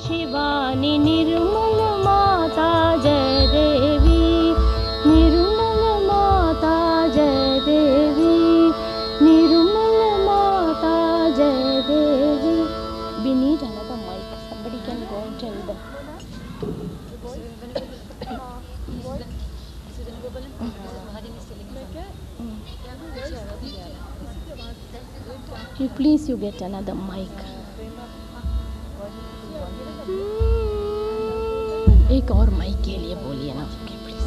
शिवानी निर्मल माता जय देवी, निर्मल माता जय देवी, निर्मल माता जय देवी. We need another mic. Somebody can go and tell them. You please you get another mic. एक और माइक के लिए बोलिए ना okay please.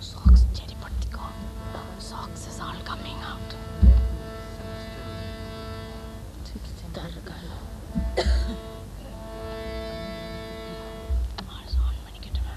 Socks, cherry patiko. Socks is all coming out. on பண்ணிக்கிட்டேன்.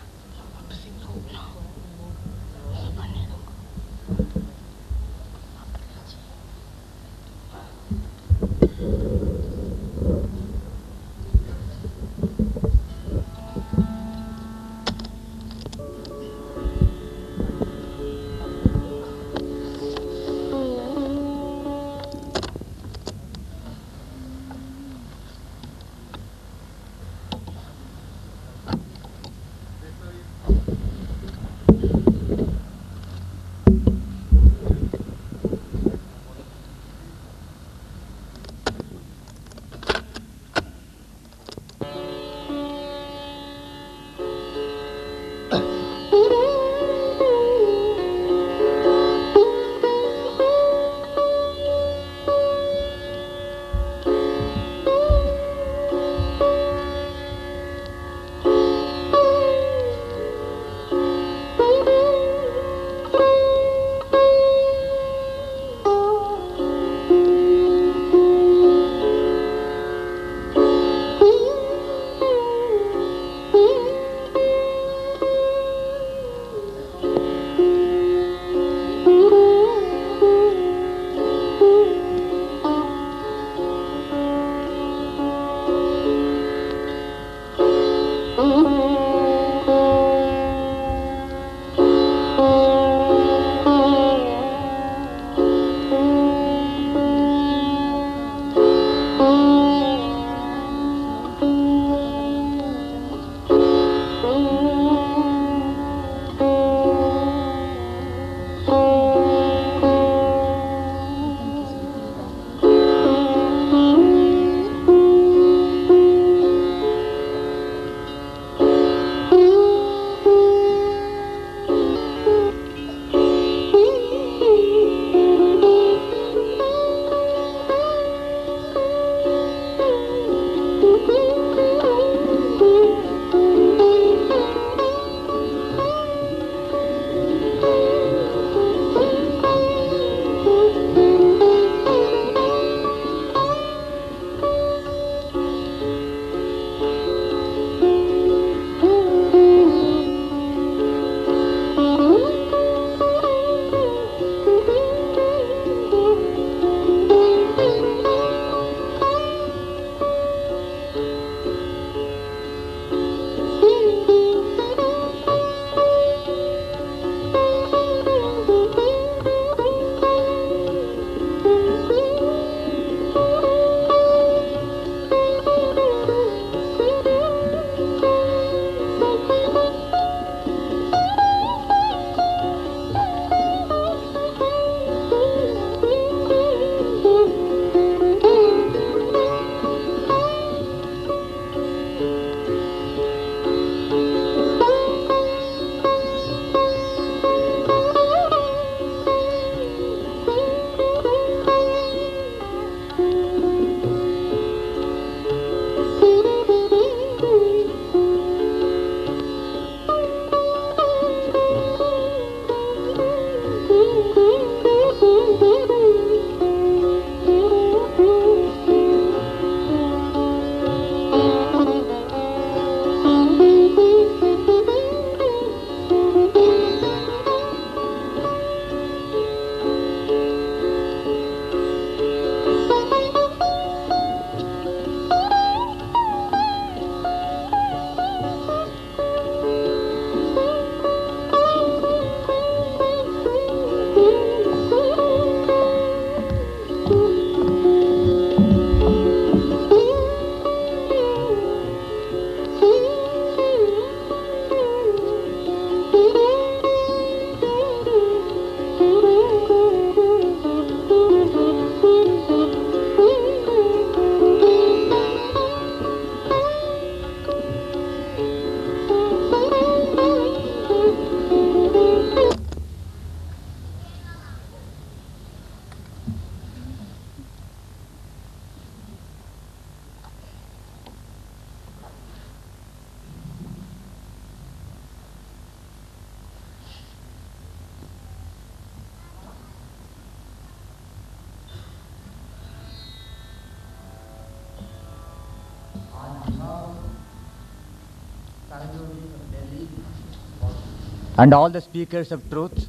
and all the speakers of truth,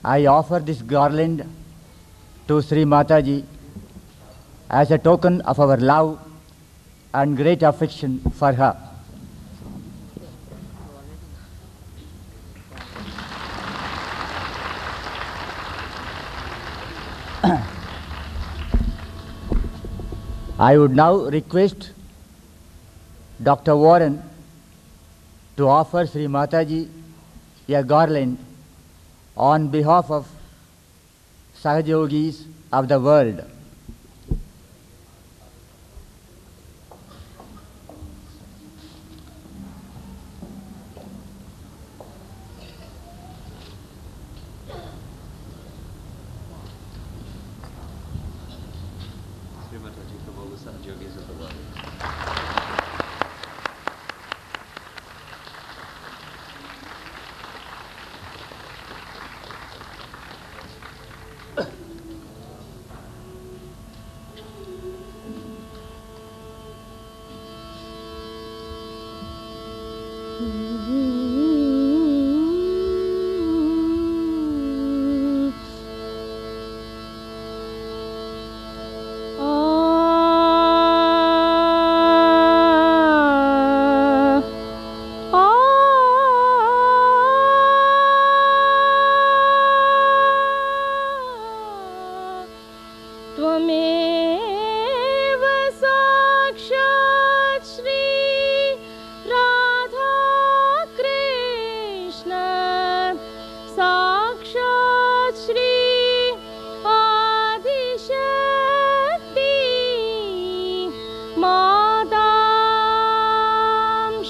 I offer this garland to Sri Mataji as a token of our love and great affection for her. I would now request Dr. Warren to offer Sri Mataji a garland on behalf of Sahajogis of the world. Sri Mataji from all the Sahajogis of the world. त्वमेव साक्षात् श्री राधा कृष्ण साक्षात् श्री आदिशक्ति मातां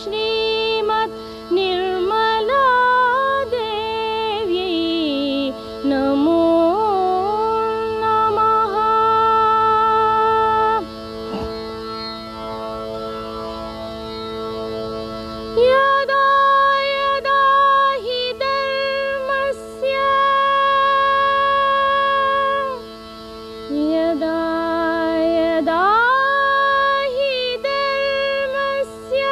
श्रीमत् निर्मला देवी नमो यदा यदा हि धर्मस्य यदा यदा हि धर्मस्य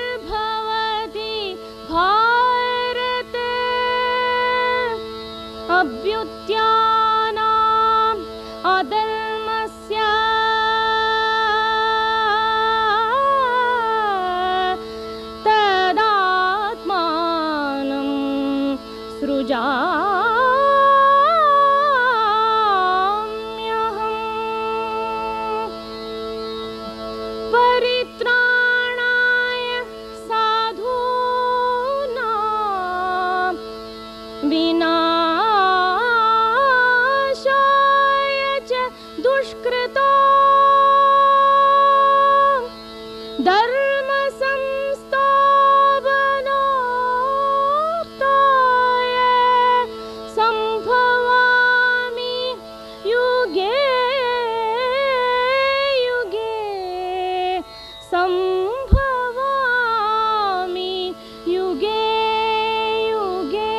ग्लानिर्भवति भारत अभ्युत्थानम् अधर्मस्य तदात्मानं सृजाम्यहम् परित्राणाय साधूनां विनाशाय च दुष्कृता धर्म संस्थापनार्थाय संभवामि युगे युगे संभवामि युगे युगे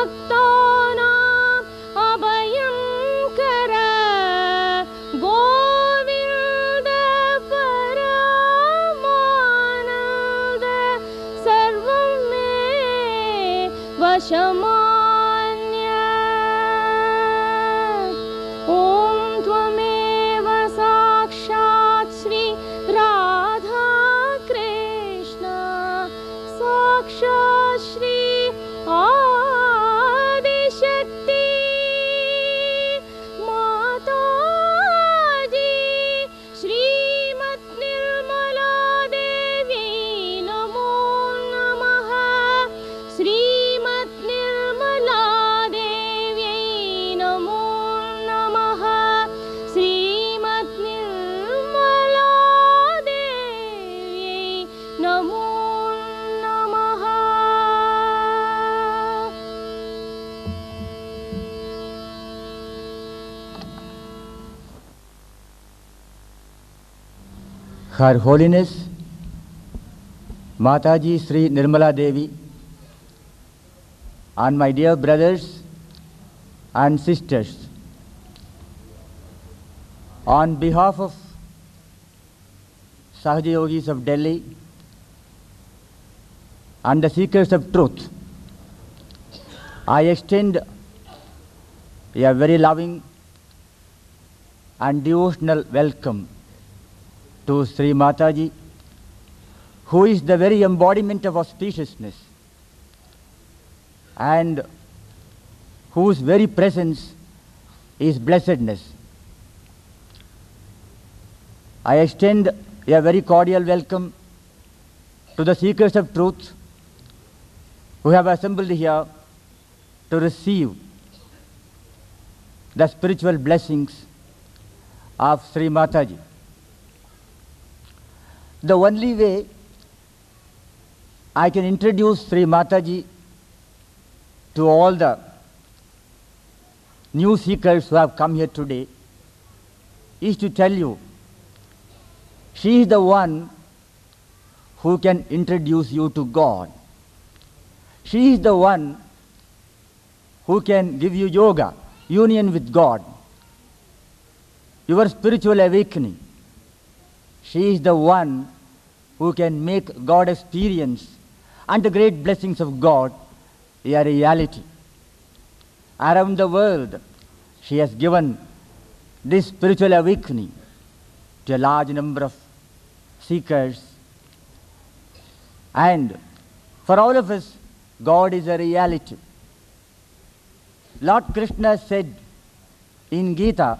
भक्तानां अभयं कर गोविन्द परमानन्द सर्वं मे वशमान्य ॐ त्वमेव साक्षात् श्री राधा कृष्ण साक्षात् श्री आदिशक्ति माताजी श्रीमद्निर्मला देवी नमो नमः श्रीमद्निर्मला देव्यै नमो नमः श्रीमद्निर्मला देव्यै नमो नमः। Her Holiness Mataji Sri Nirmala Devi and my dear brothers and sisters, on behalf of Sahaja Yogis of Delhi and the seekers of truth, I extend a very loving and devotional welcome to Sri Mataji, who is the very embodiment of auspiciousness and whose very presence is blessedness. I extend a very cordial welcome to the seekers of truth who have assembled here to receive the spiritual blessings of Sri Mataji. The only way I can introduce Sri Mataji to all the new seekers who have come here today is to tell you she is the one who can introduce you to God. She is the one who can give you yoga, union with God, your spiritual awakening. She is the one who can make God experience and the great blessings of God a reality. Around the world, she has given this spiritual awakening to a large number of seekers. And for all of us, God is a reality. Lord Krishna said in Gita,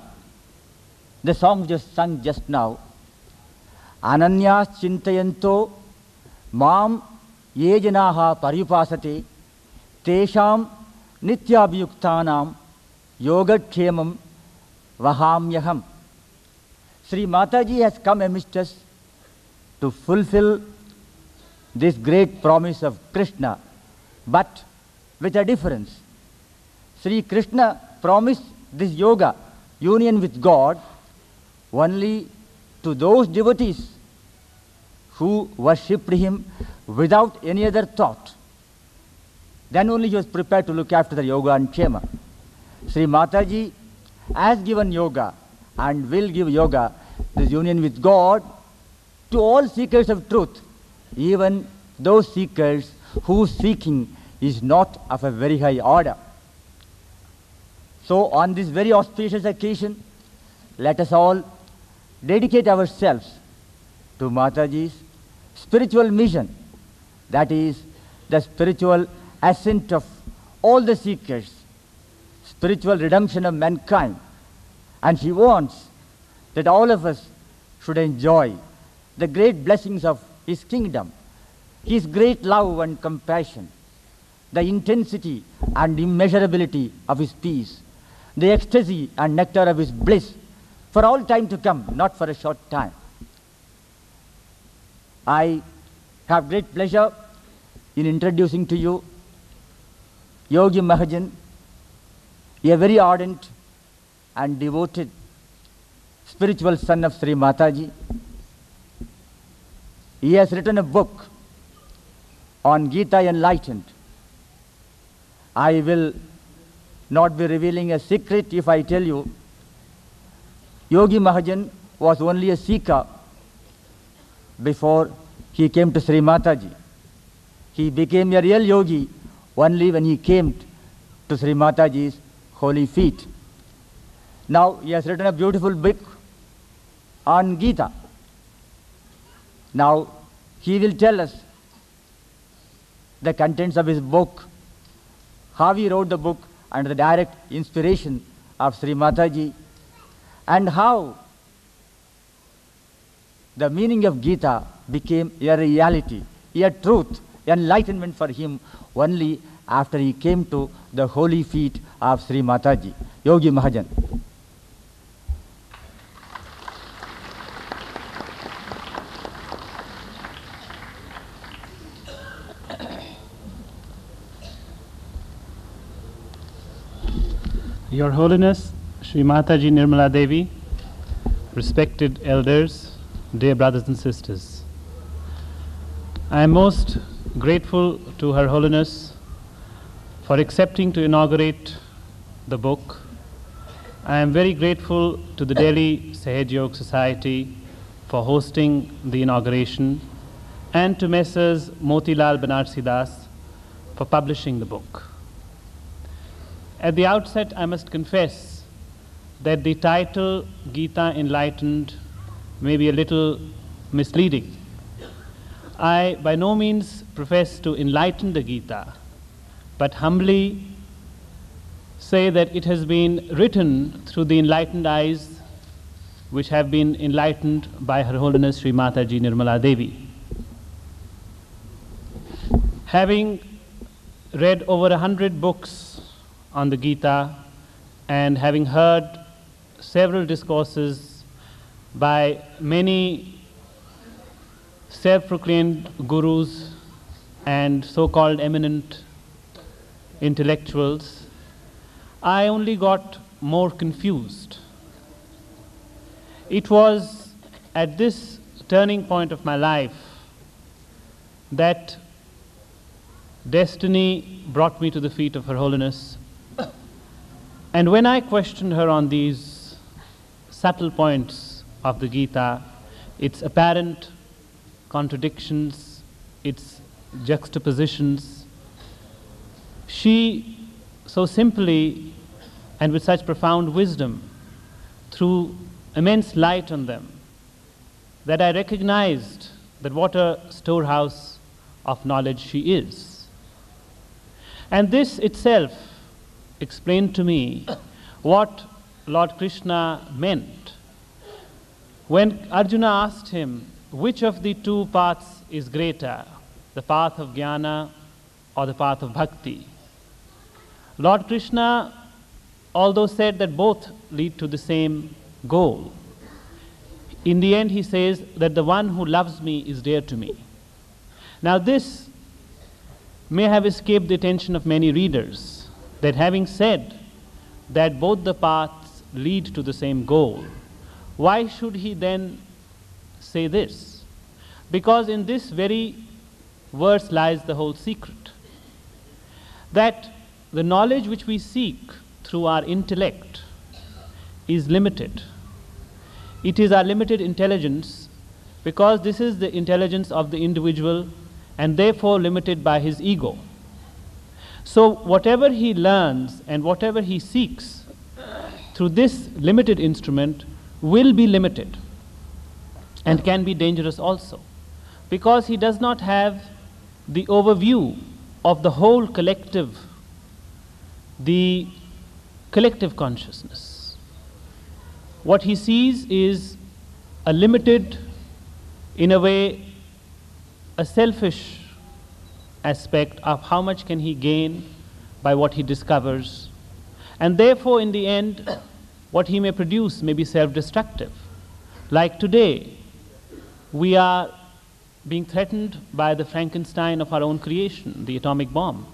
the song just sung just now, Ananyas chintayanto mam ye janaha paripasate tesham nityabhyuktanam yogatkhemam vahamyaham. Sri Mataji has come amidst us to fulfill this great promise of Krishna, but with a difference. Sri Krishna promised this yoga, union with God, only to those devotees who worshipped him without any other thought. Then only he was prepared to look after the yoga and kshema. Sri Mataji has given yoga and will give yoga, this union with God, to all seekers of truth, even those seekers whose seeking is not of a very high order. So on this very auspicious occasion, let us all dedicate ourselves to Mataji's spiritual mission, that is the spiritual ascent of all the seekers, spiritual redemption of mankind. And she wants that all of us should enjoy the great blessings of his kingdom, his great love and compassion, the intensity and immeasurability of his peace, the ecstasy and nectar of his bliss, for all time to come, not for a short time. I have great pleasure in introducing to you Yogi Mahajan, a very ardent and devoted spiritual son of Sri Mataji. He has written a book on Gita Enlightened. I will not be revealing a secret if I tell you, Yogi Mahajan was only a seeker before he came to Sri Mataji. He became a real yogi only when he came to Sri Mataji's holy feet. Now he has written a beautiful book on Gita. Now he will tell us the contents of his book, how he wrote the book under the direct inspiration of Sri Mataji, and how the meaning of Gita became a reality, a truth, enlightenment for him only after he came to the holy feet of Sri Mataji, Yogi Mahajan. Your Holiness, Sri Mataji Nirmala Devi, respected elders, dear brothers and sisters, I am most grateful to Her Holiness for accepting to inaugurate the book. I am very grateful to the Delhi Sahaj Yoga Society for hosting the inauguration, and to Messrs. Motilal Banarsi Das for publishing the book. At the outset, I must confess that the title Gita Enlightened may be a little misleading. I by no means profess to enlighten the Gita, but humbly say that it has been written through the enlightened eyes which have been enlightened by Her Holiness Sri Mataji Nirmala Devi. Having read over 100 books on the Gita, and having heard several discourses by many self-proclaimed gurus and so-called eminent intellectuals, I only got more confused. It was at this turning point of my life that destiny brought me to the feet of Her Holiness. And when I questioned her on these subtle points of the Gita, its apparent contradictions, its juxtapositions, she so simply and with such profound wisdom threw immense light on them that I recognized that what a storehouse of knowledge she is. And this itself explained to me what Lord Krishna meant when Arjuna asked him which of the two paths is greater, the path of jnana or the path of bhakti. Lord Krishna, although said that both lead to the same goal, in the end he says that the one who loves me is dear to me. Now this may have escaped the attention of many readers, that having said that both the paths lead to the same goal, why should he then say this? Because in this very verse lies the whole secret, that the knowledge which we seek through our intellect is limited. It is our limited intelligence, because this is the intelligence of the individual and therefore limited by his ego. So whatever he learns and whatever he seeks through this limited instrument will be limited and can be dangerous also, because he does not have the overview of the whole collective, the collective consciousness. What he sees is a limited, in a way, a selfish aspect of how much can he gain by what he discovers, and therefore in the end what he may produce may be self-destructive. Like today, we are being threatened by the Frankenstein of our own creation, the atomic bomb,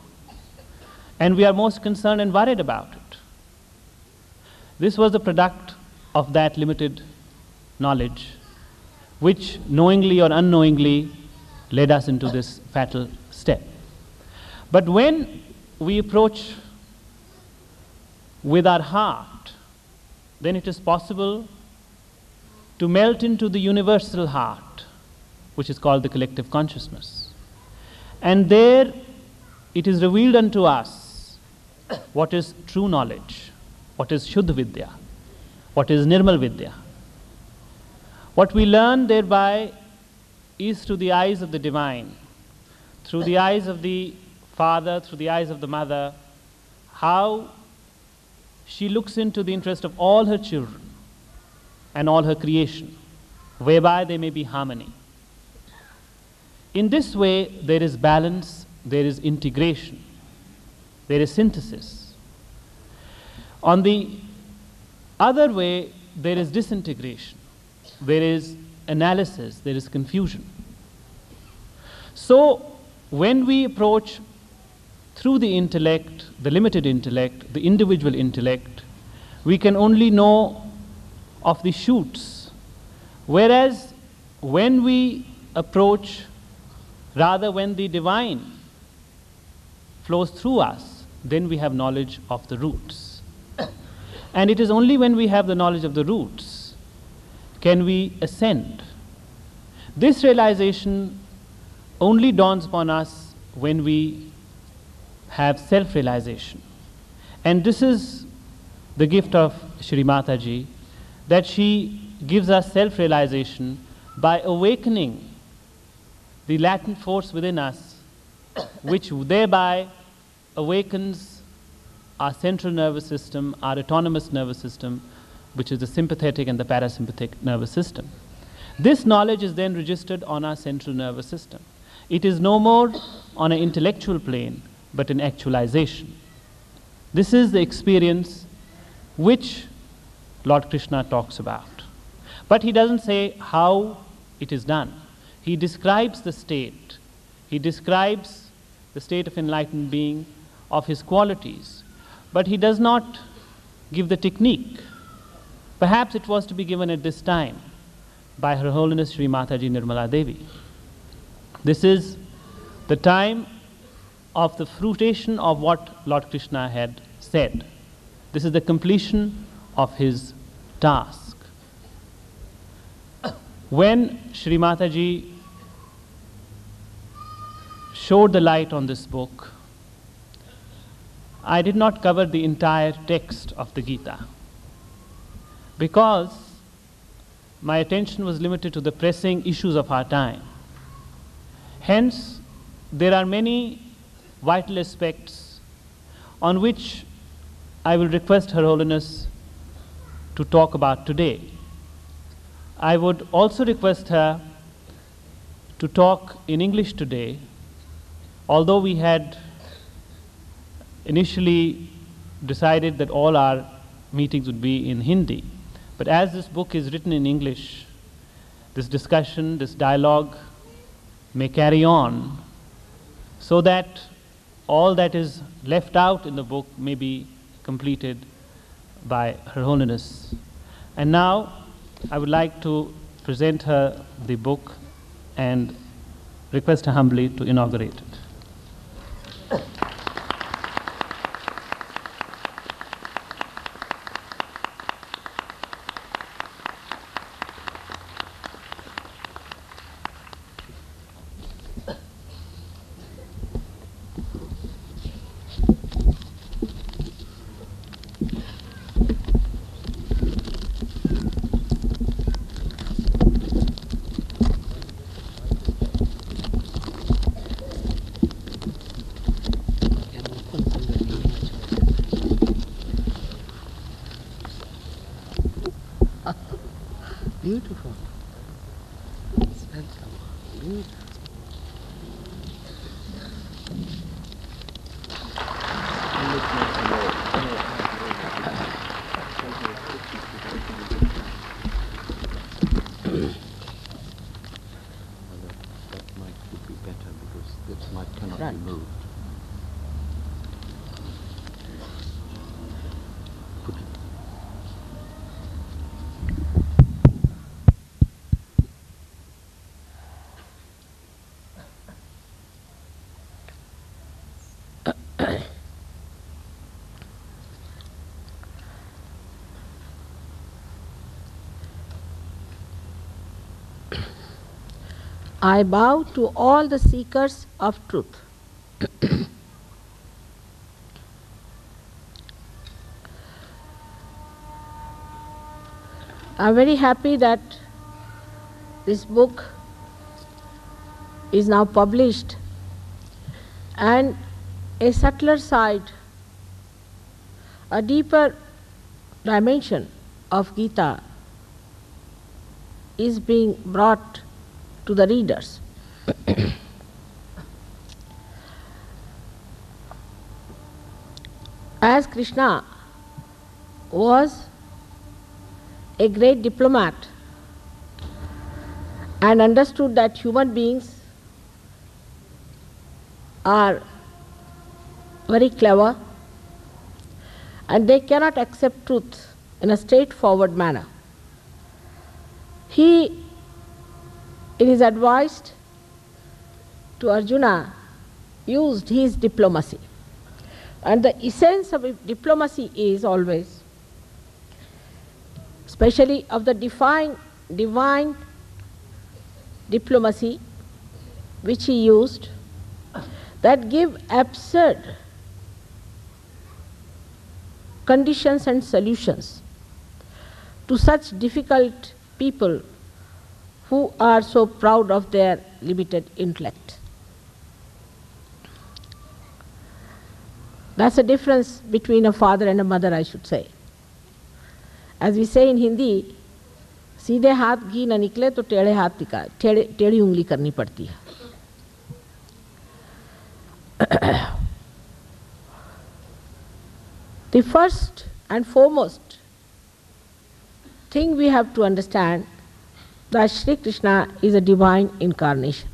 and we are most concerned and worried about it. This was the product of that limited knowledge, which knowingly or unknowingly led us into this fatal step. But when we approach with our heart, then it is possible to melt into the universal heart, which is called the collective consciousness. And there it is revealed unto us what is true knowledge, what is Shuddha Vidya, what is Nirmal Vidya. What we learn thereby is through the eyes of the divine, through the eyes of the father, through the eyes of the mother, how she looks into the interest of all her children and all her creation, whereby there may be harmony. In this way, there is balance, there is integration, there is synthesis. On the other way, there is disintegration, there is analysis, there is confusion. So, when we approach through the intellect, the limited intellect, the individual intellect, we can only know of the shoots. Whereas when we approach, rather when the divine flows through us, then we have knowledge of the roots. And it is only when we have the knowledge of the roots can we ascend. This realization only dawns upon us when we have self-realization. And this is the gift of Shri Mataji, that she gives us self-realization by awakening the latent force within us, which thereby awakens our central nervous system, our autonomous nervous system, which is the sympathetic and the parasympathetic nervous system. This knowledge is then registered on our central nervous system. It is no more on an intellectual plane, but an actualization. This is the experience which Lord Krishna talks about. But he doesn't say how it is done. He describes the state. He describes the state of enlightened being, of his qualities. But he does not give the technique. Perhaps it was to be given at this time by Her Holiness Sri Mataji Nirmala Devi. This is the time of the fruition of what Lord Krishna had said. This is the completion of his task. When Sri Mataji showed the light on this book, I did not cover the entire text of the Gita because my attention was limited to the pressing issues of our time. Hence, there are many vital aspects on which I will request Her Holiness to talk about today. I would also request her to talk in English today, although we had initially decided that all our meetings would be in Hindi. But as this book is written in English, this discussion, this dialogue may carry on so that all that is left out in the book may be completed by Her Holiness. And now I would like to present her the book and request her humbly to inaugurate it. Beautiful. Spencer, beautiful. That mic would be better because this mic cannot Right. be moved. Put it. I bow to all the seekers of truth. I'm very happy that this book is now published, and a subtler side, a deeper dimension of Gita is being brought to the readers. As Krishna was a great diplomat and understood that human beings are very clever and they cannot accept truth in a straightforward manner, he, in his advice to Arjuna, used his diplomacy. And the essence of diplomacy is always, especially of the divine diplomacy which he used, that give absurd conditions and solutions to such difficult people who are so proud of their limited intellect. That's the difference between a father and a mother, I should say. As we say in Hindi, सीधे हाथ घी न निकले तो टेढ़े हाथ टेढ़ी उंगली करनी पड़ती है. The first and foremost thing we have to understand that Sri Krishna is a divine incarnation.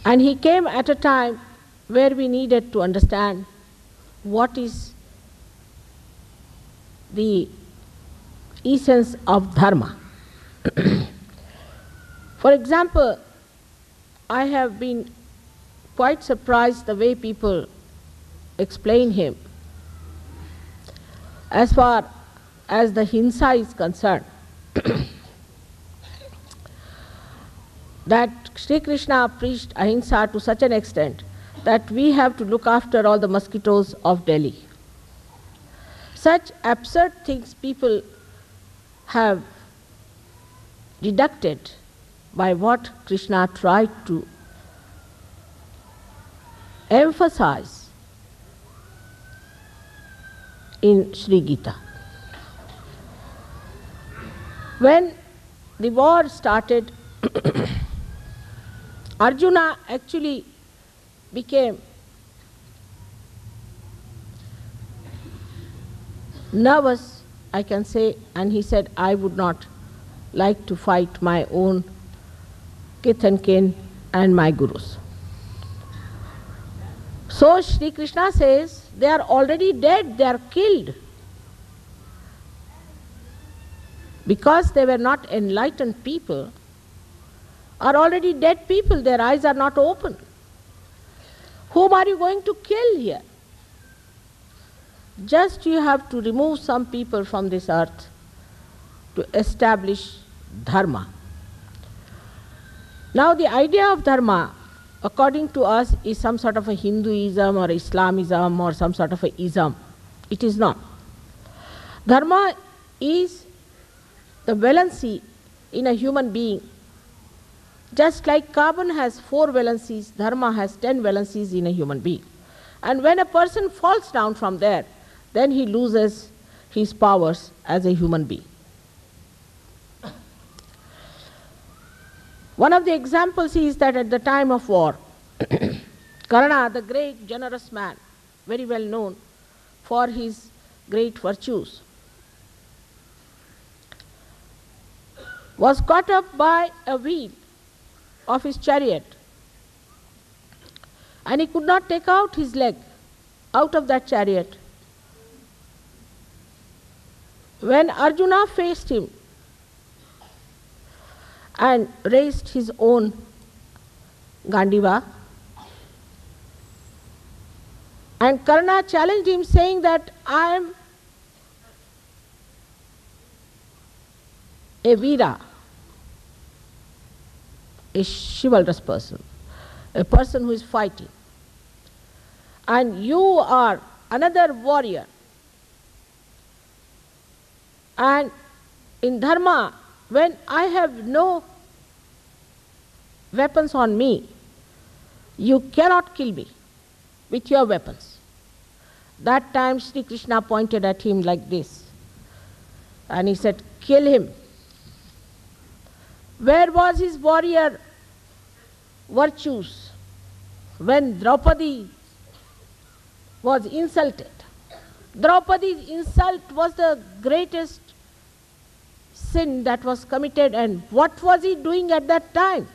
And he came at a time where we needed to understand what is the essence of dharma. For example, I have been quite surprised the way people explain him as far as the hinsa is concerned. That Sri Krishna preached ahimsa to such an extent that we have to look after all the mosquitoes of Delhi. Such absurd things people have deducted by what Krishna tried to emphasize in Sri Gita. When the war started, Arjuna actually became nervous, I can say, and he said, I would not like to fight my own kith and kin and my gurus. So Sri Krishna says, they are already dead, they are killed. Because they were not enlightened people, are already dead people, their eyes are not open. Whom are you going to kill here? Just you have to remove some people from this earth to establish dharma. Now the idea of dharma, according to us, is some sort of a Hinduism or Islamism or some sort of a ism. It is not. Dharma is the valency in a human being. Just like carbon has 4 valencies, dharma has 10 valencies in a human being. And when a person falls down from there, then he loses his powers as a human being. One of the examples is that at the time of war, Karna, the great generous man, very well known for his great virtues, was caught up by a wheel of his chariot, and he could not take out his leg out of that chariot. When Arjuna faced him and raised his own Gandiva, and Karna challenged him, saying that I am a Veera, a chivalrous person, a person who is fighting, and you are another warrior, and in dharma, when I have no weapons on me, you cannot kill me with your weapons. That time Sri Krishna pointed at him like this, and he said, kill him. Where was his warrior virtues when Draupadi was insulted? Draupadi's insult was the greatest sin that was committed, and what was he doing at that time?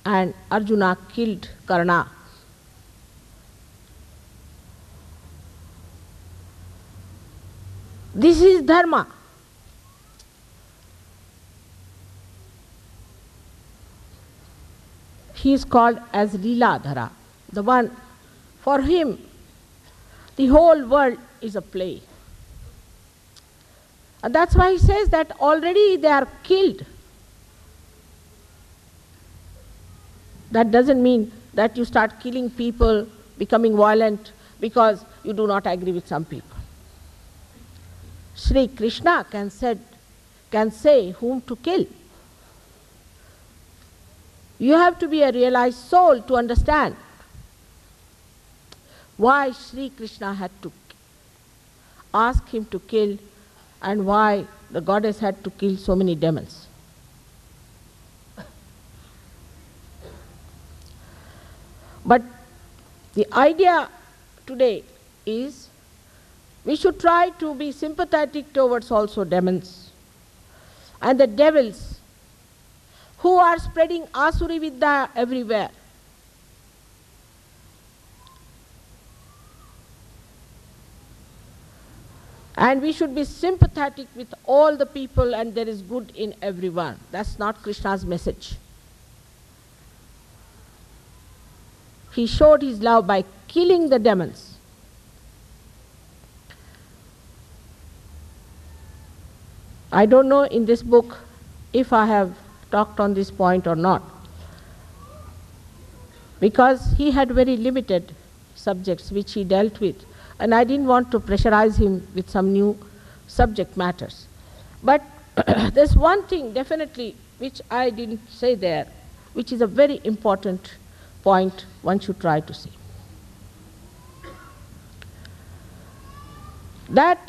And Arjuna killed Karna. This is dharma. He is called as Leeladhara, the one, for him, the whole world is a play. And that's why he says that already they are killed. That doesn't mean that you start killing people, becoming violent because you do not agree with some people. Sri Krishna can say whom to kill. You have to be a realized soul to understand why Sri Krishna had to ask him to kill, and why the goddess had to kill so many demons. But the idea today is we should try to be sympathetic towards also demons and the devils who are spreading Asuri Vidya everywhere. And we should be sympathetic with all the people, and there is good in everyone. That's not Krishna's message. He showed his love by killing the demons. I don't know in this book if I have talked on this point or not, because he had very limited subjects which he dealt with, and I didn't want to pressurize him with some new subject matters. But there's one thing definitely which I didn't say there, which is a very important point one should try to see. That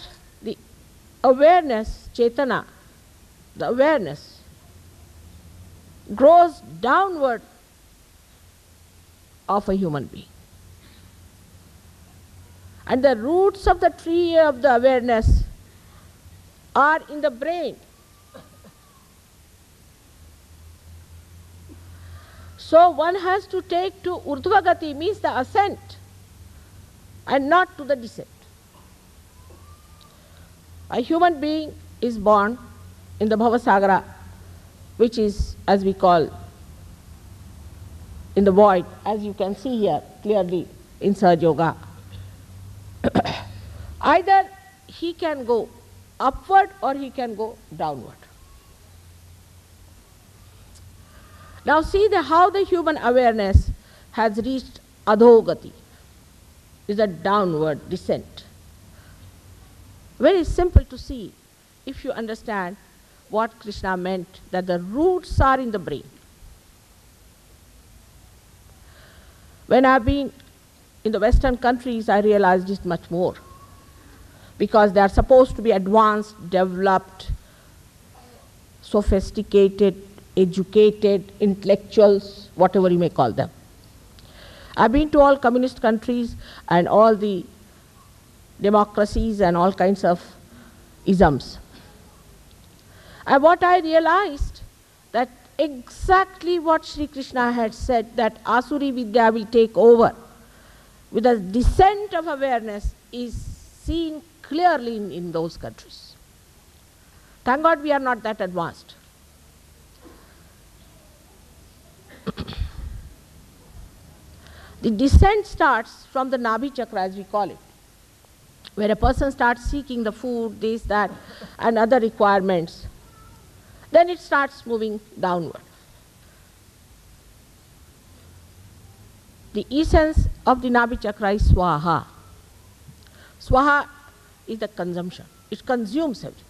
the awareness, Chaitana, the awareness grows downward of a human being. And the roots of the tree of the awareness are in the brain. So one has to take to Urdhvagati, means the ascent, and not to the descent. A human being is born in the Bhavasagara, which is, as we call, in the void, as you can see here clearly in Sahaja Yoga. Either he can go upward or he can go downward. Now see how the human awareness has reached adhogati, is a downward descent. Very simple to see if you understand what Krishna meant, that the roots are in the brain. When I've been in the Western countries, I realized this much more, because they are supposed to be advanced, developed, sophisticated, educated, intellectuals, whatever you may call them. I've been to all communist countries and all the democracies and all kinds of isms. And what I realized, that exactly what Sri Krishna had said, that Asuri Vidya will take over with a descent of awareness, is seen clearly in those countries. Thank God we are not that advanced. The descent starts from the Nabhi Chakra, as we call it. Where a person starts seeking the food, this, that, and other requirements, then it starts moving downward. The essence of the Nabhi Chakra is Swaha. Swaha is the consumption. It consumes everything.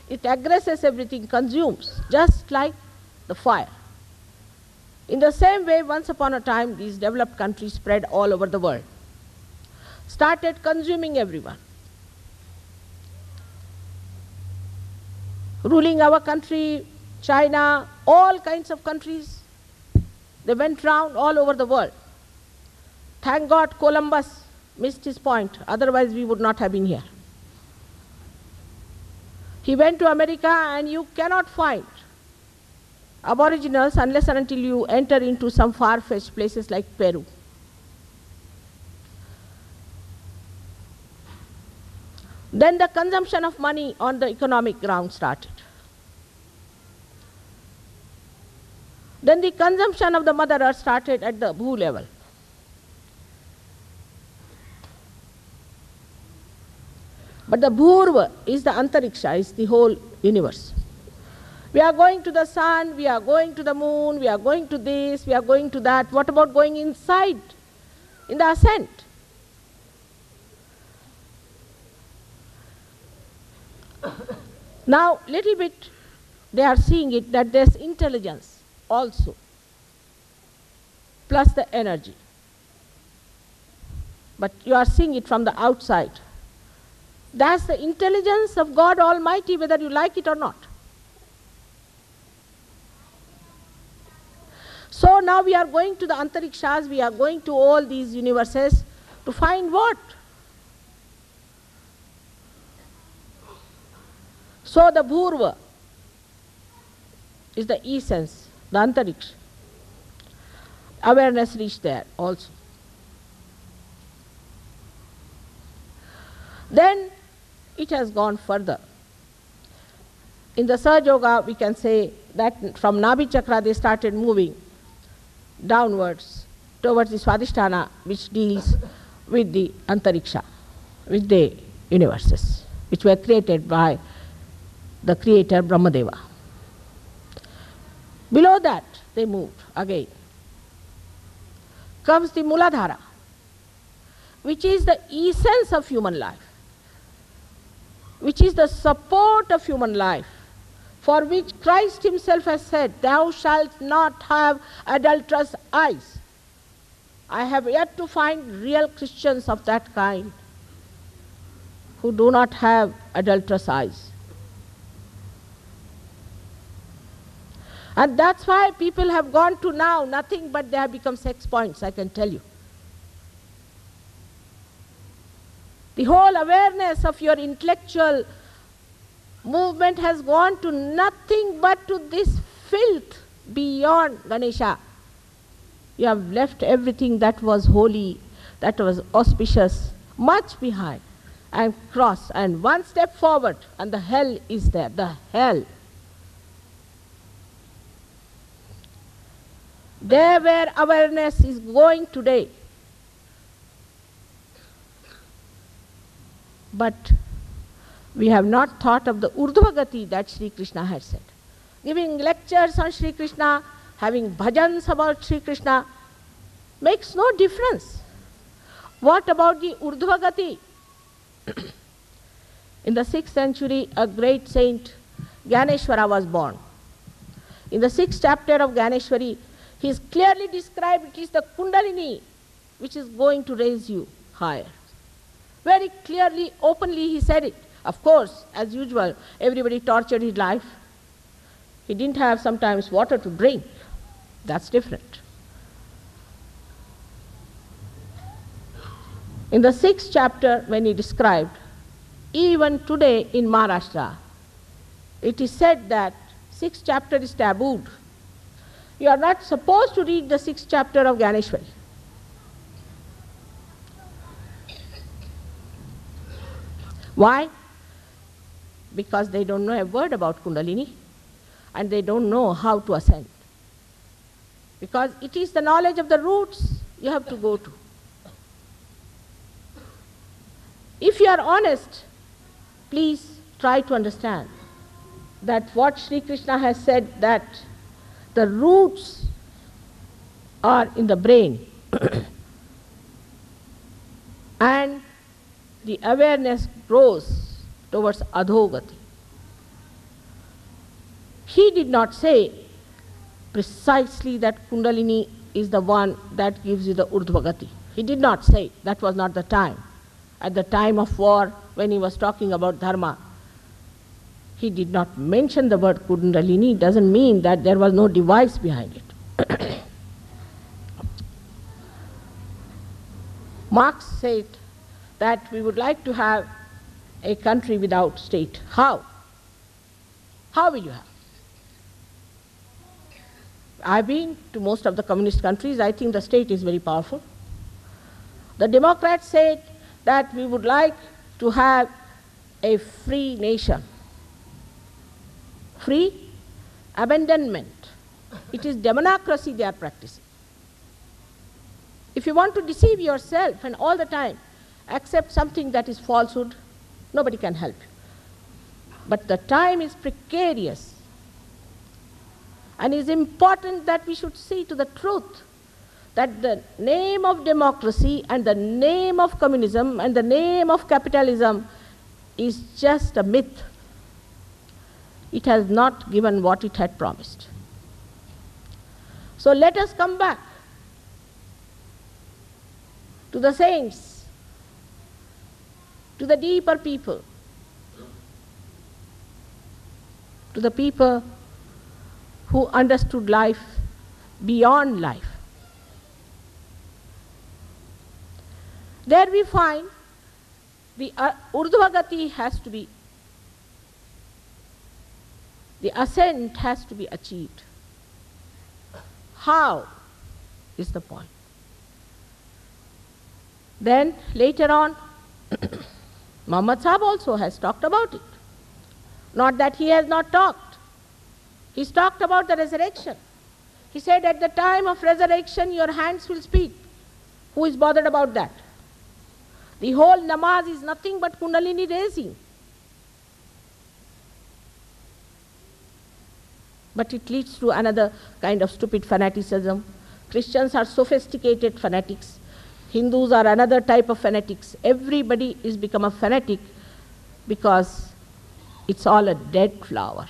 It aggresses everything, consumes, just like the fire. In the same way, once upon a time, these developed countries spread all over the world, started consuming everyone. Ruling our country, China, all kinds of countries, they went round all over the world. Thank God Columbus missed his point, otherwise we would not have been here. He went to America, and you cannot find aboriginals unless and until you enter into some far-fetched places like Peru. Then the consumption of money on the economic ground started. Then the consumption of the Mother Earth started at the Bhu level. But the Bhurva is the Antariksha, is the whole universe. We are going to the sun, we are going to the moon, we are going to this, we are going to that. What about going inside, in the ascent? Now, little bit, they are seeing it that there's intelligence also, plus the energy. But you are seeing it from the outside. That's the intelligence of God Almighty, whether you like it or not. So now we are going to the Antarikshas, we are going to all these universes to find what? So the Bhurva is the essence, the Antariksha. Awareness reached there also. Then it has gone further. In the Sahaja Yoga, we can say that from Nabhi Chakra they started moving downwards towards the Swadhisthana, which deals with the Antariksha, with the universes, which were created by the creator Brahmadeva. Below that, they moved again. Comes the Muladhara, which is the essence of human life, which is the support of human life, for which Christ himself has said, "Thou shalt not have adulterous eyes." I have yet to find real Christians of that kind who do not have adulterous eyes. And that's why people have gone to now nothing but they have become sex points, I can tell you. The whole awareness of your intellectual movement has gone to nothing but to this filth beyond Ganesha. You have left everything that was holy, that was auspicious, much behind, and cross, and one step forward, and the hell is there, the hell. There where awareness is going today. But we have not thought of the Urdhvagati that Sri Krishna had said. Giving lectures on Sri Krishna, having bhajans about Sri Krishna, makes no difference. What about the Urdhvagati? In the 6th century, a great saint, Gyaneshwara, was born. In the 6th chapter of Gyaneshwari, he is clearly described, it is the Kundalini which is going to raise you higher. Very clearly, openly he said it. Of course, as usual, everybody tortured his life. He didn't have sometimes water to drink. That's different. In the 6th chapter, when he described, even today in Maharashtra, it is said that 6th chapter is tabooed. You are not supposed to read the 6th chapter of Gyaneshwari. Why? Because they don't know a word about Kundalini and they don't know how to ascend. Because it is the knowledge of the roots you have to go to. If you are honest, please try to understand that what Sri Krishna has said, that the roots are in the brain and the awareness grows towards adhogati. He did not say precisely that Kundalini is the one that gives you the urdhvagati. He did not say, that was not the time. At the time of war, when he was talking about dharma, he did not mention the word Kundalini. Doesn't mean that there was no device behind it. Marx said that we would like to have a country without state. How? How will you have? I've been to most of the communist countries. I think the state is very powerful. The Democrats said that we would like to have a free nation. Free abandonment. It is democracy they are practicing. If you want to deceive yourself and all the time accept something that is falsehood, nobody can help you. But the time is precarious. And it is important that we should see to the truth that the name of democracy and the name of communism and the name of capitalism is just a myth. It has not given what it had promised. So let us come back to the saints, to the deeper people, to the people who understood life beyond life. There we find the urdhvagati has to be, the ascent has to be achieved. How is the point? Then later on, Muhammad Sahib also has talked about it. Not that he has not talked. He's talked about the resurrection. He said at the time of resurrection your hands will speak. Who is bothered about that? The whole namaz is nothing but Kundalini raising. But it leads to another kind of stupid fanaticism. Christians are sophisticated fanatics. Hindus are another type of fanatics. Everybody is become a fanatic because it's all a dead flower.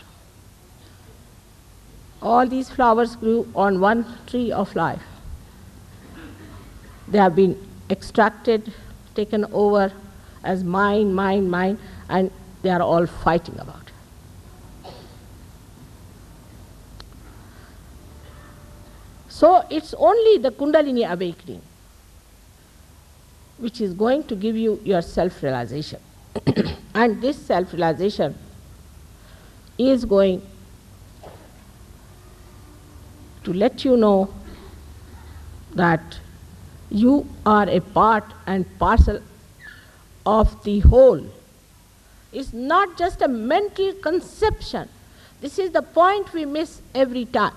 All these flowers grew on one tree of life. They have been extracted, taken over as mine, mine, mine, and they are all fighting about it. So it's only the Kundalini awakening which is going to give you your self-realization. And this self-realization is going to let you know that you are a part and parcel of the whole. It's not just a mental conception. This is the point we miss every time.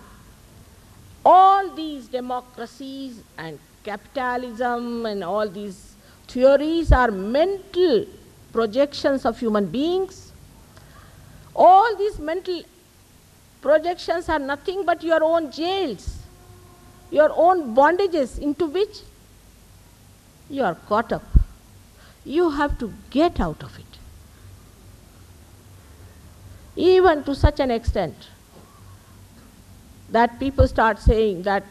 All these democracies and capitalism and all these theories are mental projections of human beings. All these mental projections are nothing but your own jails, your own bondages into which you are caught up. You have to get out of it. Even to such an extent that people start saying that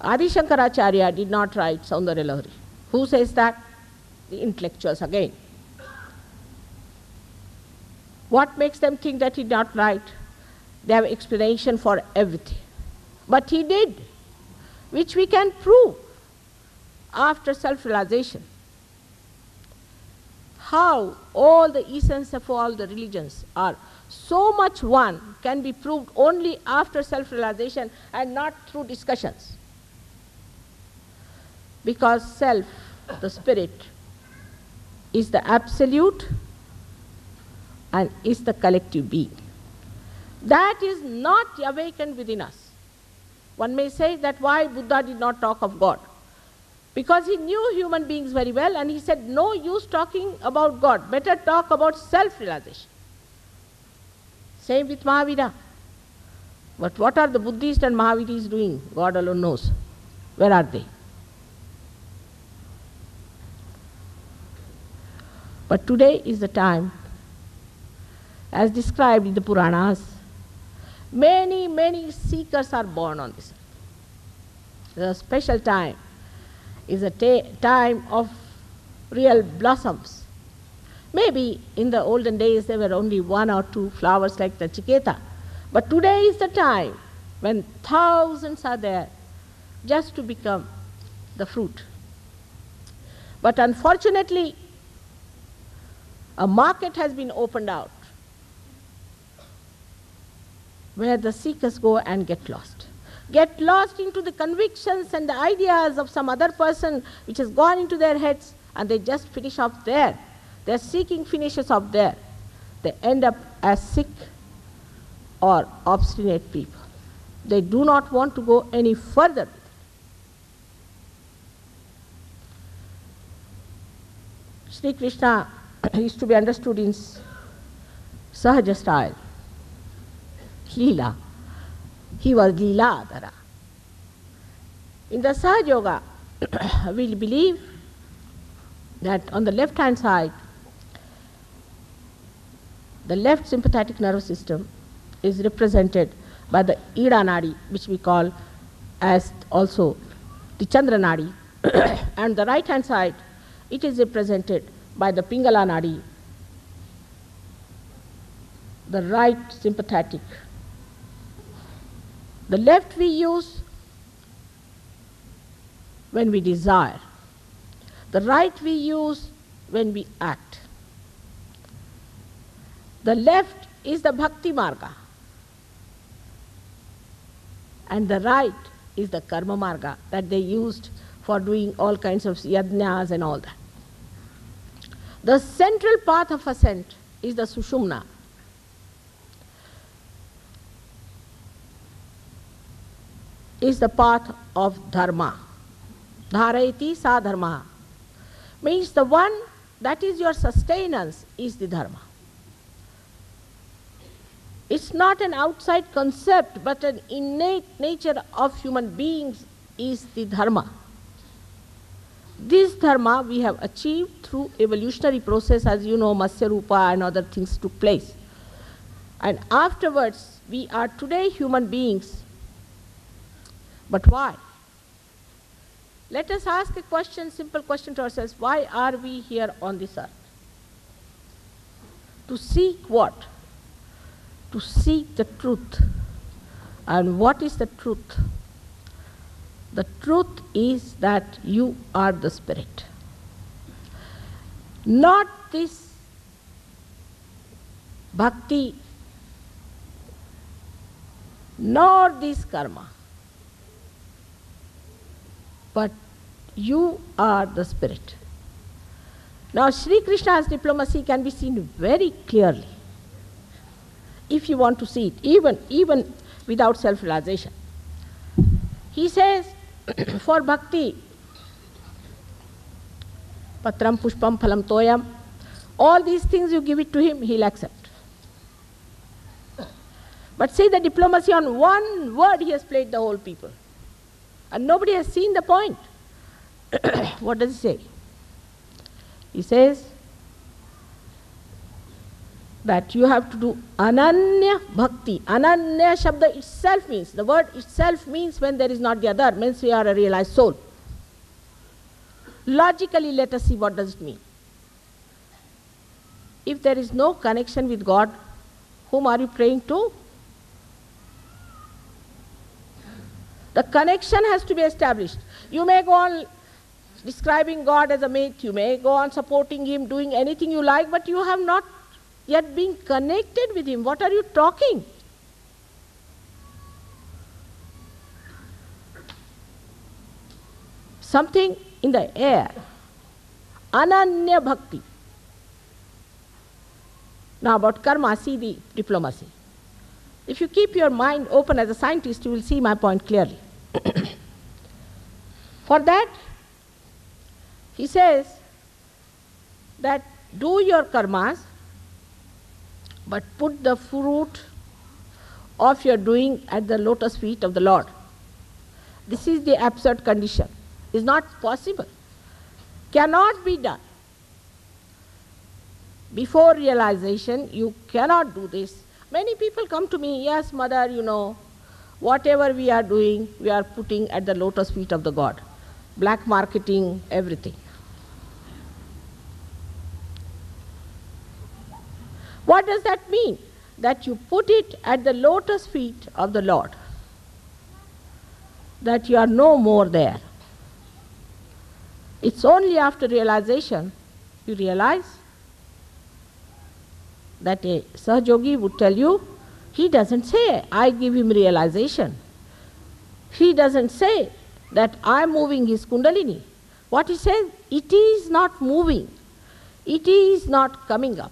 Adi Shankaracharya did not write Saundarya Lahari. Who says that? The intellectuals again. What makes them think that he did not write? They have explanation for everything. But he did, which we can prove after self-realization. How all the essence of all the religions are so much one can be proved only after self-realization and not through discussions. Because self, the spirit, is the absolute and is the collective being. That is not awakened within us. One may say that why Buddha did not talk of God. because he knew human beings very well, and he said, no use talking about God, better talk about self-realization. Same with Mahavira. But what are the Buddhists and Mahaviris doing? God alone knows. Where are they? But today is the time, as described in the Puranas, many, many seekers are born on this earth. The special time is a time of real blossoms. Maybe in the olden days there were only 1 or 2 flowers like the Nachiketa, but today is the time when thousands are there just to become the fruit. But unfortunately, a market has been opened out where the seekers go and get lost into the convictions and the ideas of some other person which has gone into their heads, and they just finish off there. Their seeking finishes off there. They end up as sick or obstinate people. They do not want to go any further. Sri Krishna is to be understood in Sahaja style. Leela. He was Leeladhara. In the Sahaja Yoga, we believe that on the left hand side, the left sympathetic nervous system is represented by the Ida Nadi, which we call as also the Chandra Nadi, and the right hand side, it is represented by the Pingala Nadi, the right sympathetic. The left we use when we desire. The right we use when we act. The left is the Bhakti Marga, and the right is the Karma Marga that they used for doing all kinds of yajnas and all that. The central path of ascent is the Sushumna. Is the path of dharma. Dharayati sa dharma. Means the one that is your sustenance is the dharma. It's not an outside concept, but an innate nature of human beings is the dharma. This dharma we have achieved through evolutionary process, as you know, Matsya Rupa and other things took place. And afterwards, we are today human beings. But why? Let us ask a question, simple question to ourselves. Why are we here on this earth? To seek what? To seek the truth. And what is the truth? The truth is that you are the spirit. Not this bhakti, nor this karma. But you are the spirit. Now Sri Krishna's diplomacy can be seen very clearly, if you want to see it, even without self-realization. He says, for bhakti, patram pushpam phalam toyam, all these things you give it to him, he'll accept. But see the diplomacy, on one word he has played the whole people. And nobody has seen the point. What does he say? He says that you have to do ananya bhakti. Ananya shabda itself means, the word itself means when there is not the other, means we are a realized soul. Logically, let us see what does it mean. If there is no connection with God, whom are you praying to? The connection has to be established. You may go on describing God as a mate, you may go on supporting him, doing anything you like, but you have not yet been connected with him. What are you talking? Something in the air. Ananya bhakti. Now about karma, see the diplomacy. If you keep your mind open as a scientist, you will see my point clearly. For that, He says that do your karmas, but put the fruit of your doing at the lotus feet of the Lord. This is the absurd condition. It's not possible. Cannot be done. Before realization, you cannot do this. Many people come to me, yes, mother, whatever we are doing, we are putting at the lotus feet of the God. Black marketing, everything. What does that mean? That you put it at the lotus feet of the Lord. That you are no more there. It's only after realization you realize that a Sahajogi would tell you, he doesn't say, I give him realization. He doesn't say that I am moving his Kundalini. What he says, it is not moving. It is not coming up.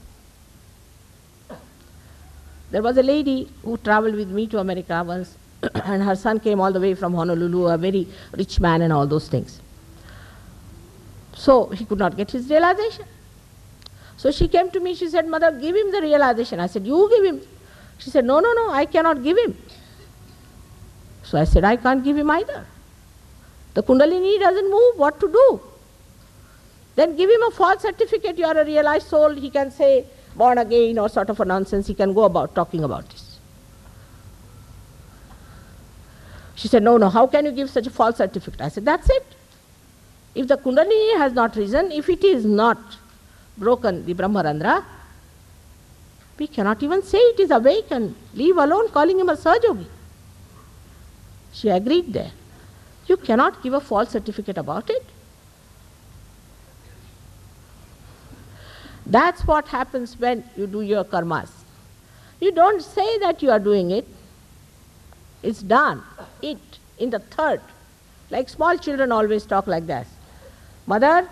There was a lady who traveled with me to America once, and her son came all the way from Honolulu, a very rich man and all those things. So he could not get his realization. So she came to me, she said, Mother, give him the realization. I said, you give him. She said, no, I cannot give him. So I said, I can't give him either. The Kundalini doesn't move, what to do? Then give him a false certificate, you are a realized soul, he can say, born again or sort of a nonsense, he can go about talking about this. She said, no, how can you give such a false certificate? I said, that's it. If the Kundalini has not risen, if it is not broken, the Brahmarandra, we cannot even say it is awake and leave alone calling him a Sahajogi. She agreed there. You cannot give a false certificate about it. That's what happens when you do your karmas. You don't say that you are doing it. It's done. It, in the third. Like small children always talk like that. Mother,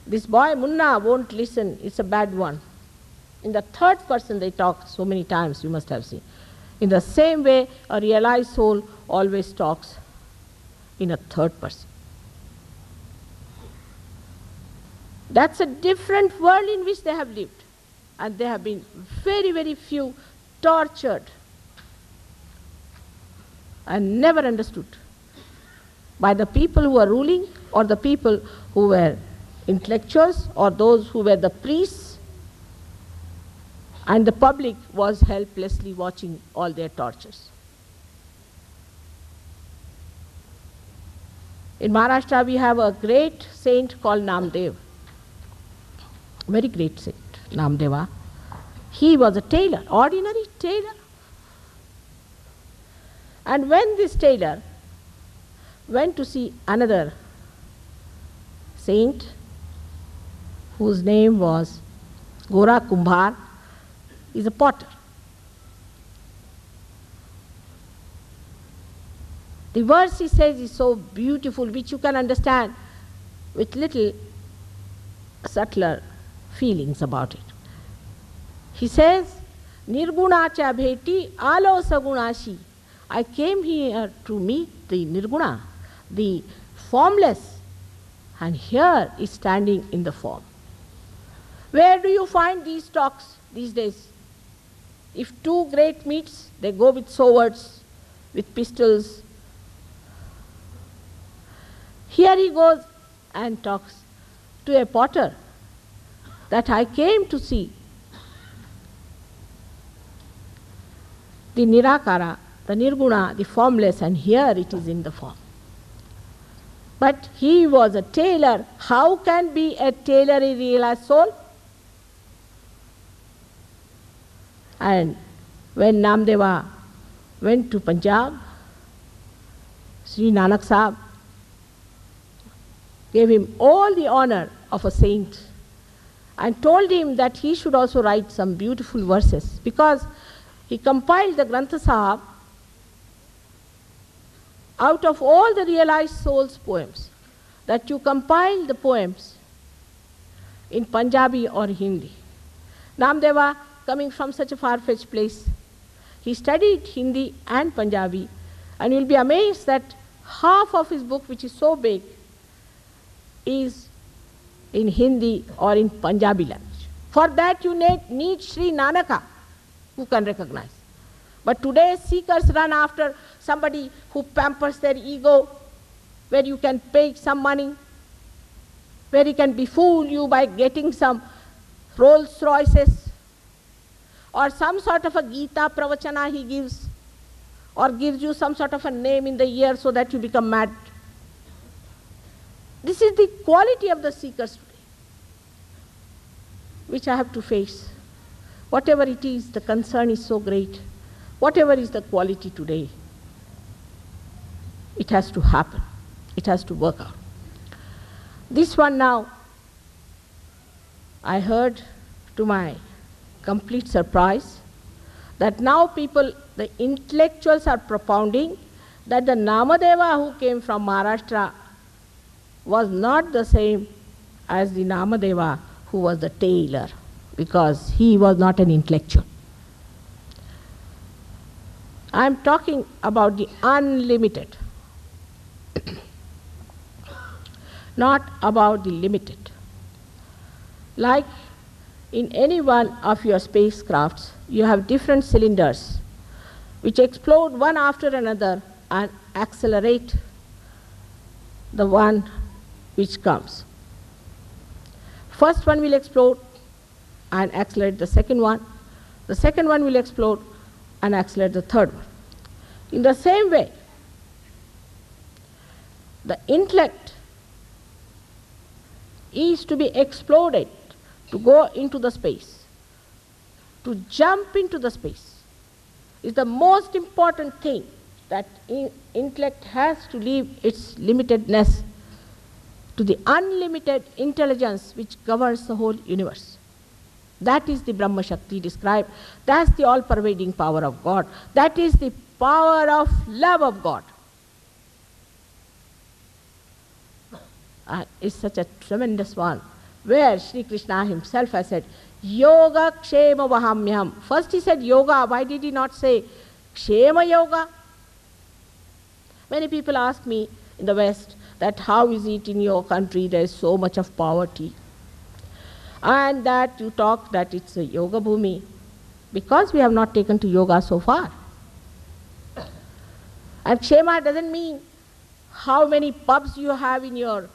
this boy Munna won't listen, it's a bad one. In the third person they talk so many times, you must have seen. In the same way, a realized soul always talks in a third person. That's a different world in which they have lived. And they have been very, very few tortured and never understood by the people who were ruling or the people who were intellectuals or those who were the priests, and the public was helplessly watching all their tortures. In Maharashtra we have a great saint called Namdev, very great saint, Namdeva. He was a tailor, ordinary tailor. And when this tailor went to see another saint whose name was Gora Kumbhar, is a potter. The verse he says is so beautiful, which you can understand with little subtler feelings about it. He says, Nirguna cha bheti alo sagunashi. I came here to meet the Nirguna, the formless, and here is standing in the form. Where do you find these talks these days? If two great meets, they go with swords, with pistols. Here he goes and talks to a potter that I came to see the Nirakara, the Nirguna, the formless, and here it is in the form. But he was a tailor. How can be a tailor a realized soul? And when Namdeva went to Punjab, Sri Nanak Sahib gave him all the honor of a saint and told him that he should also write some beautiful verses, because he compiled the Granth Sahib out of all the realized souls' poems, that you compile the poems in Punjabi or Hindi. Namdeva, coming from such a far-fetched place, he studied Hindi and Punjabi, and you will be amazed that half of his book, which is so big, is in Hindi or in Punjabi language. For that you need Sri Nanaka, who can recognize. But today seekers run after somebody who pampers their ego, where you can pay some money, where he can befool you by getting some Rolls Royces, or some sort of a Gita pravachana he gives, or gives you some sort of a name in the ear so that you become mad. This is the quality of the seekers today, which I have to face. Whatever it is, the concern is so great. Whatever is the quality today, it has to happen. It has to work out. This one now, I heard to my complete surprise that now people, the intellectuals are propounding that the Namadeva who came from Maharashtra was not the same as the Namadeva who was the tailor, because he was not an intellectual. I am talking about the unlimited, not about the limited. Like in any one of your spacecrafts, you have different cylinders which explode one after another and accelerate the one which comes. First one will explode and accelerate the second one. The second one will explode and accelerate the third one. In the same way, the intellect is to be exploded, to go into the space, to jump into the space. Is the most important thing, that intellect has to leave its limitedness to the unlimited intelligence which governs the whole universe. That is the Brahma Shakti described. That's the all-pervading power of God. That is the power of love of God. It's such a tremendous one, where Sri Krishna himself has said, Yoga Kshema Vahamyam. First he said yoga, why did he not say Kshema Yoga? Many people ask me in the West that how is it in your country there is so much of poverty, and that you talk that it's a yoga bhumi, because we have not taken to yoga so far. And Kshema doesn't mean how many pubs you have in your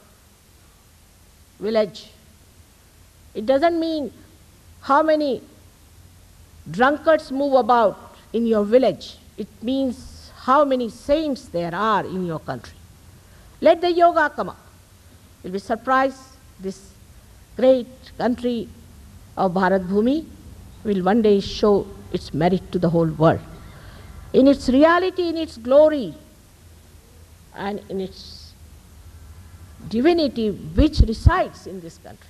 village. It doesn't mean how many drunkards move about in your village. It means how many saints there are in your country. Let the yoga come up. You'll be surprised. This great country of Bharat Bhumi will one day show its merit to the whole world, in its reality, in its glory, and in its divinity which resides in this country.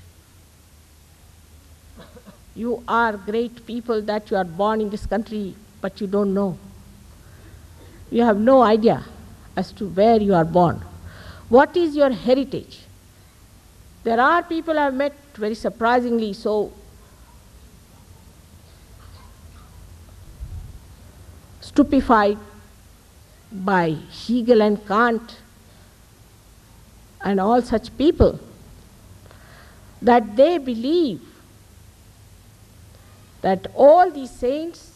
You are great people that you are born in this country, but you don't know. You have no idea as to where you are born. What is your heritage? There are people I have met, very surprisingly so, stupefied by Hegel and Kant and all such people, that they believe that all these saints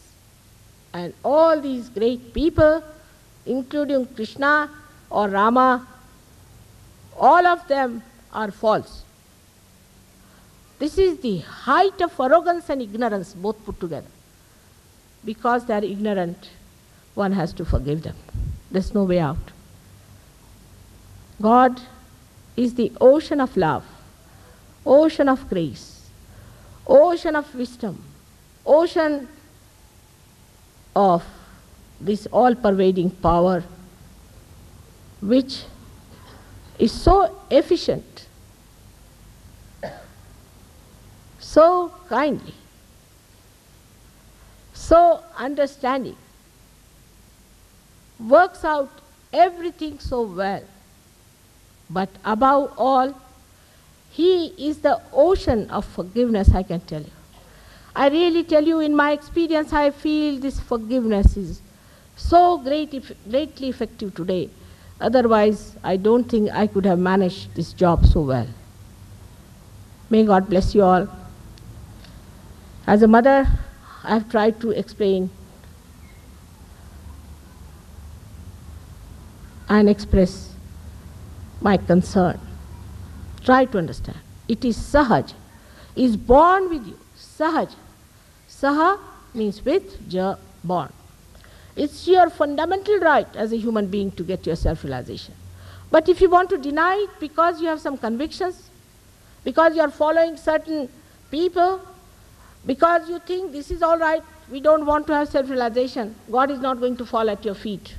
and all these great people, including Krishna or Rama, all of them are false. This is the height of arrogance and ignorance both put together. Because they are ignorant, one has to forgive them. There's no way out. God is the ocean of love, ocean of grace, ocean of wisdom, ocean of this all-pervading power, which is so efficient, so kindly, so understanding, works out everything so well. But above all, He is the ocean of forgiveness, I can tell you. I really tell you, in my experience, I feel this forgiveness is so greatly effective today. Otherwise, I don't think I could have managed this job so well. May God bless you all. As a mother, I have tried to explain and express my concern. Try to understand. It is sahaj, is born with you. Sahaj. Saha means with, ja, born. It's your fundamental right as a human being to get your self-realization. But if you want to deny it because you have some convictions, because you are following certain people, because you think this is all right, we don't want to have self-realization, God is not going to fall at your feet.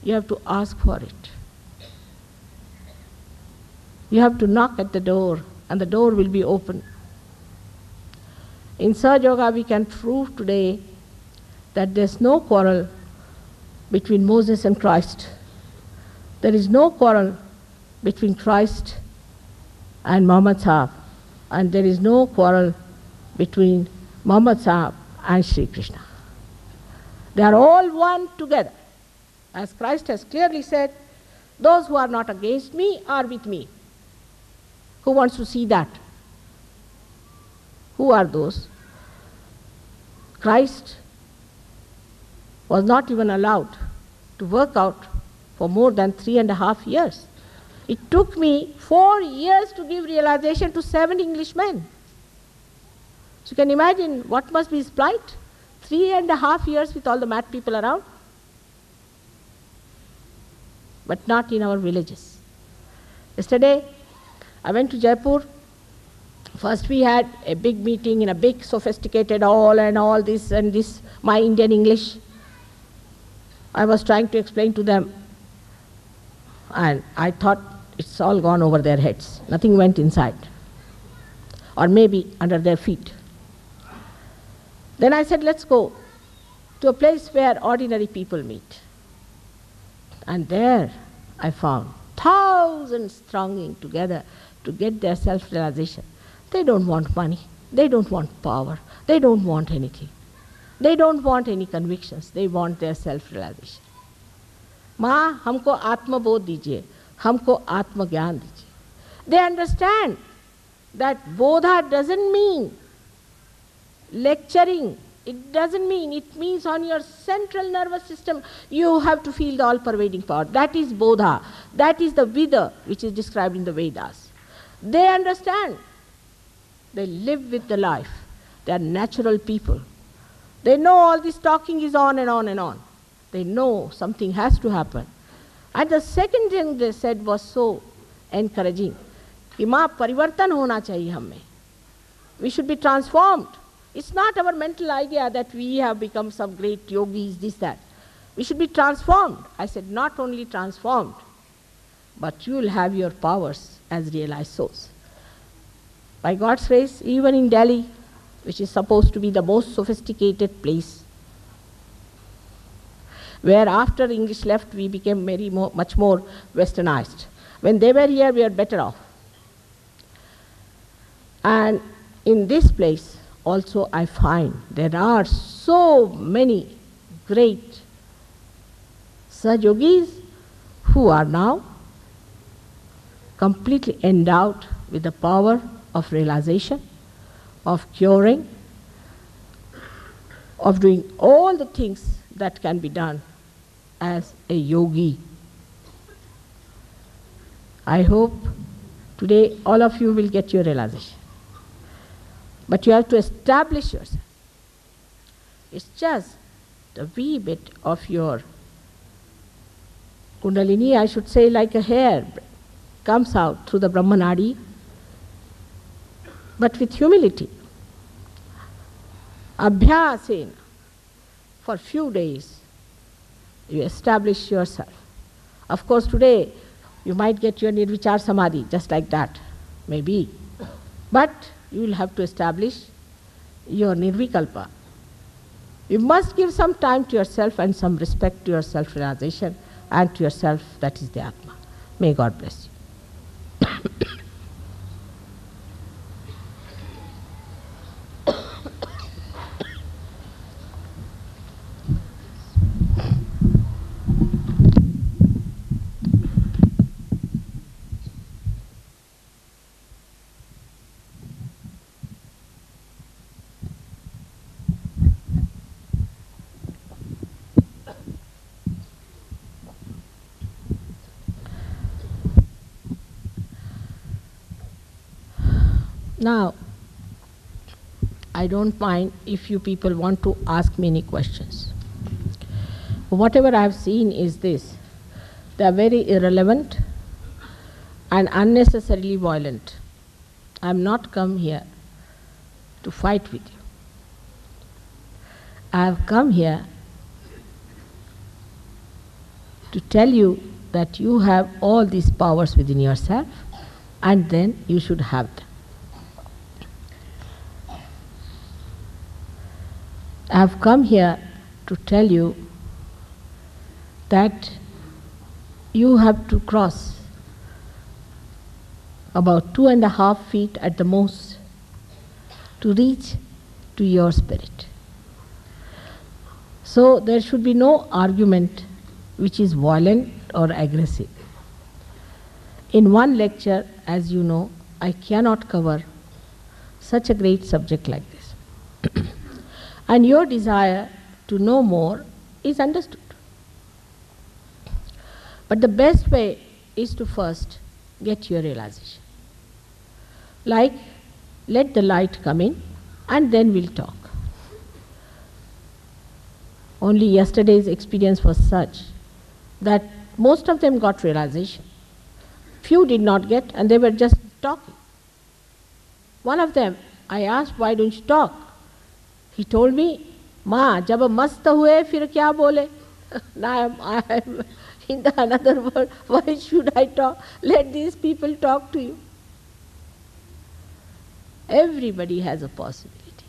You have to ask for it. You have to knock at the door, and the door will be open. In Sahaja Yoga, we can prove today that there's no quarrel between Moses and Christ. There is no quarrel between Christ and Muhammad Sahib, and there is no quarrel between Muhammad Sahib and Sri Krishna. They are all one together. As Christ has clearly said, those who are not against me are with me. Who wants to see that? Who are those? Christ was not even allowed to work out for more than 3.5 years. It took me 4 years to give realization to 7 Englishmen. So you can imagine what must be his plight? 3.5 years with all the mad people around. But not in our villages. Yesterday, I went to Jaipur. First we had a big meeting in a big sophisticated hall and all this and this, my Indian English. I was trying to explain to them, and I thought it's all gone over their heads. Nothing went inside, or maybe under their feet. Then I said, let's go to a place where ordinary people meet. And there I found thousands thronging together to get their self-realization. They don't want money, they don't want power, they don't want anything. They don't want any convictions, they want their self-realization. माँ हमको आत्मबोध दीजिए, हमको आत्मज्ञान दीजिए. They understand that bodha doesn't mean lecturing. It doesn't mean, it means on your central nervous system you have to feel the all-pervading power. That is bodha. That is the vida which is described in the Vedas. They understand. They live with the life. They are natural people. They know all this talking is on and on and on. They know something has to happen. And the second thing they said was so encouraging. कि माँ परिवर्तन होना चाहिए हमें. We should be transformed. It's not our mental idea that we have become some great yogis, this, that. We should be transformed. I said, not only transformed, but you will have your powers as realized souls. By God's grace, even in Delhi, which is supposed to be the most sophisticated place, where after English left, we became much more westernized. When they were here, we were better off. And in this place, also I find there are so many great Sahajogis who are now completely endowed with the power of realization, of curing, of doing all the things that can be done as a yogi. I hope today all of you will get your realization. But you have to establish yourself. It's just a wee bit of your Kundalini, I should say, like a hair, comes out through the Brahmanadi, but with humility. Abhyasena, for few days, you establish yourself. Of course, today you might get your Nirvichar Samadhi, just like that, maybe. But you will have to establish your Nirvikalpa. You must give some time to yourself and some respect to your self-realization and to yourself, that is the Atma. May God bless you. Now, I don't mind if you people want to ask me any questions. Whatever I have seen is this: they are very irrelevant and unnecessarily violent. I have not come here to fight with you. I have come here to tell you that you have all these powers within yourself, and then you should have them. I have come here to tell you that you have to cross about 2.5 feet at the most to reach to your spirit. So there should be no argument which is violent or aggressive. In one lecture, as you know, I cannot cover such a great subject like this. And your desire to know more is understood. But the best way is to first get your realization. Like, let the light come in and then we'll talk. Only yesterday's experience was such that most of them got realization. Few did not get, and they were just talking. One of them, I asked, why don't you talk? He told me, Ma, jab mast hue, fir kya bole? Now I am in the another world, why should I talk? Let these people talk to you. Everybody has a possibility.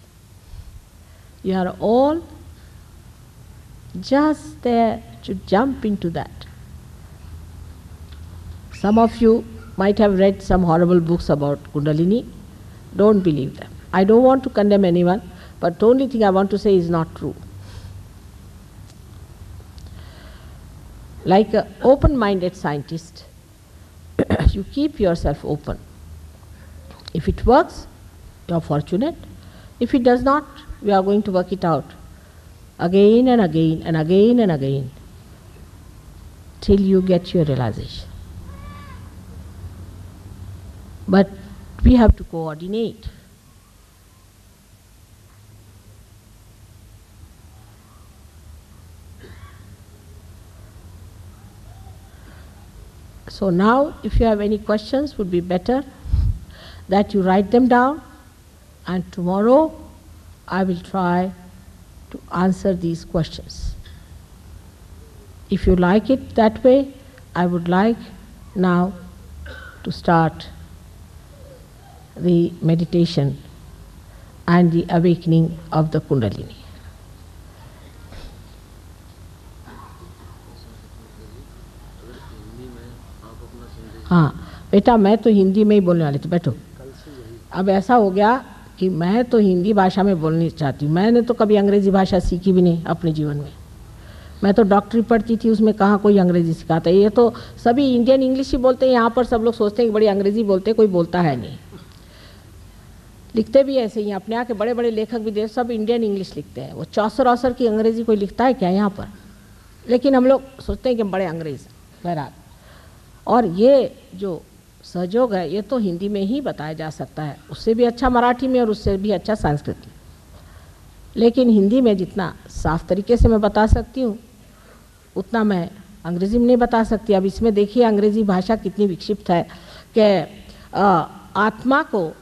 You are all just there to jump into that. Some of you might have read some horrible books about Kundalini. Don't believe them. I don't want to condemn anyone, but the only thing I want to say is not true. Like an open-minded scientist, you keep yourself open. If it works, you are fortunate. If it does not, we are going to work it out again and again and again and again till you get your realization. But we have to coordinate. So now, if you have any questions, would be better that you write them down, and tomorrow I will try to answer these questions. If you like it that way, I would like now to start the meditation and the awakening of the Kundalini. हाँ बेटा, मैं तो हिंदी में ही बोलने वाली थी, बैठो। अब ऐसा हो गया कि मैं तो हिंदी भाषा में बोलनी चाहती हूँ। मैंने तो कभी अंग्रेज़ी भाषा सीखी भी नहीं अपने जीवन में। मैं तो डॉक्टरी पढ़ती थी, उसमें कहाँ कोई अंग्रेज़ी सिखाता है। ये तो सभी इंडियन इंग्लिश ही बोलते हैं। यहाँ पर सब लोग सोचते हैं कि बड़ी अंग्रेज़ी बोलते हैं, कोई बोलता है नहीं। लिखते भी ऐसे ही, अपने यहाँ के बड़े बड़े लेखक भी सब इंडियन इंग्लिश लिखते हैं। वो चौसर की अंग्रेज़ी कोई लिखता है क्या यहाँ पर? लेकिन हम लोग सोचते हैं कि बड़े अंग्रेज़। बहरहाल, और ये जो सहयोग है ये तो हिंदी में ही बताया जा सकता है, उससे भी अच्छा मराठी में और उससे भी अच्छा संस्कृत में। लेकिन हिंदी में जितना साफ तरीके से मैं बता सकती हूँ उतना मैं अंग्रेज़ी में नहीं बता सकती। अब इसमें देखिए अंग्रेज़ी भाषा कितनी विक्षिप्त है कि आत्मा को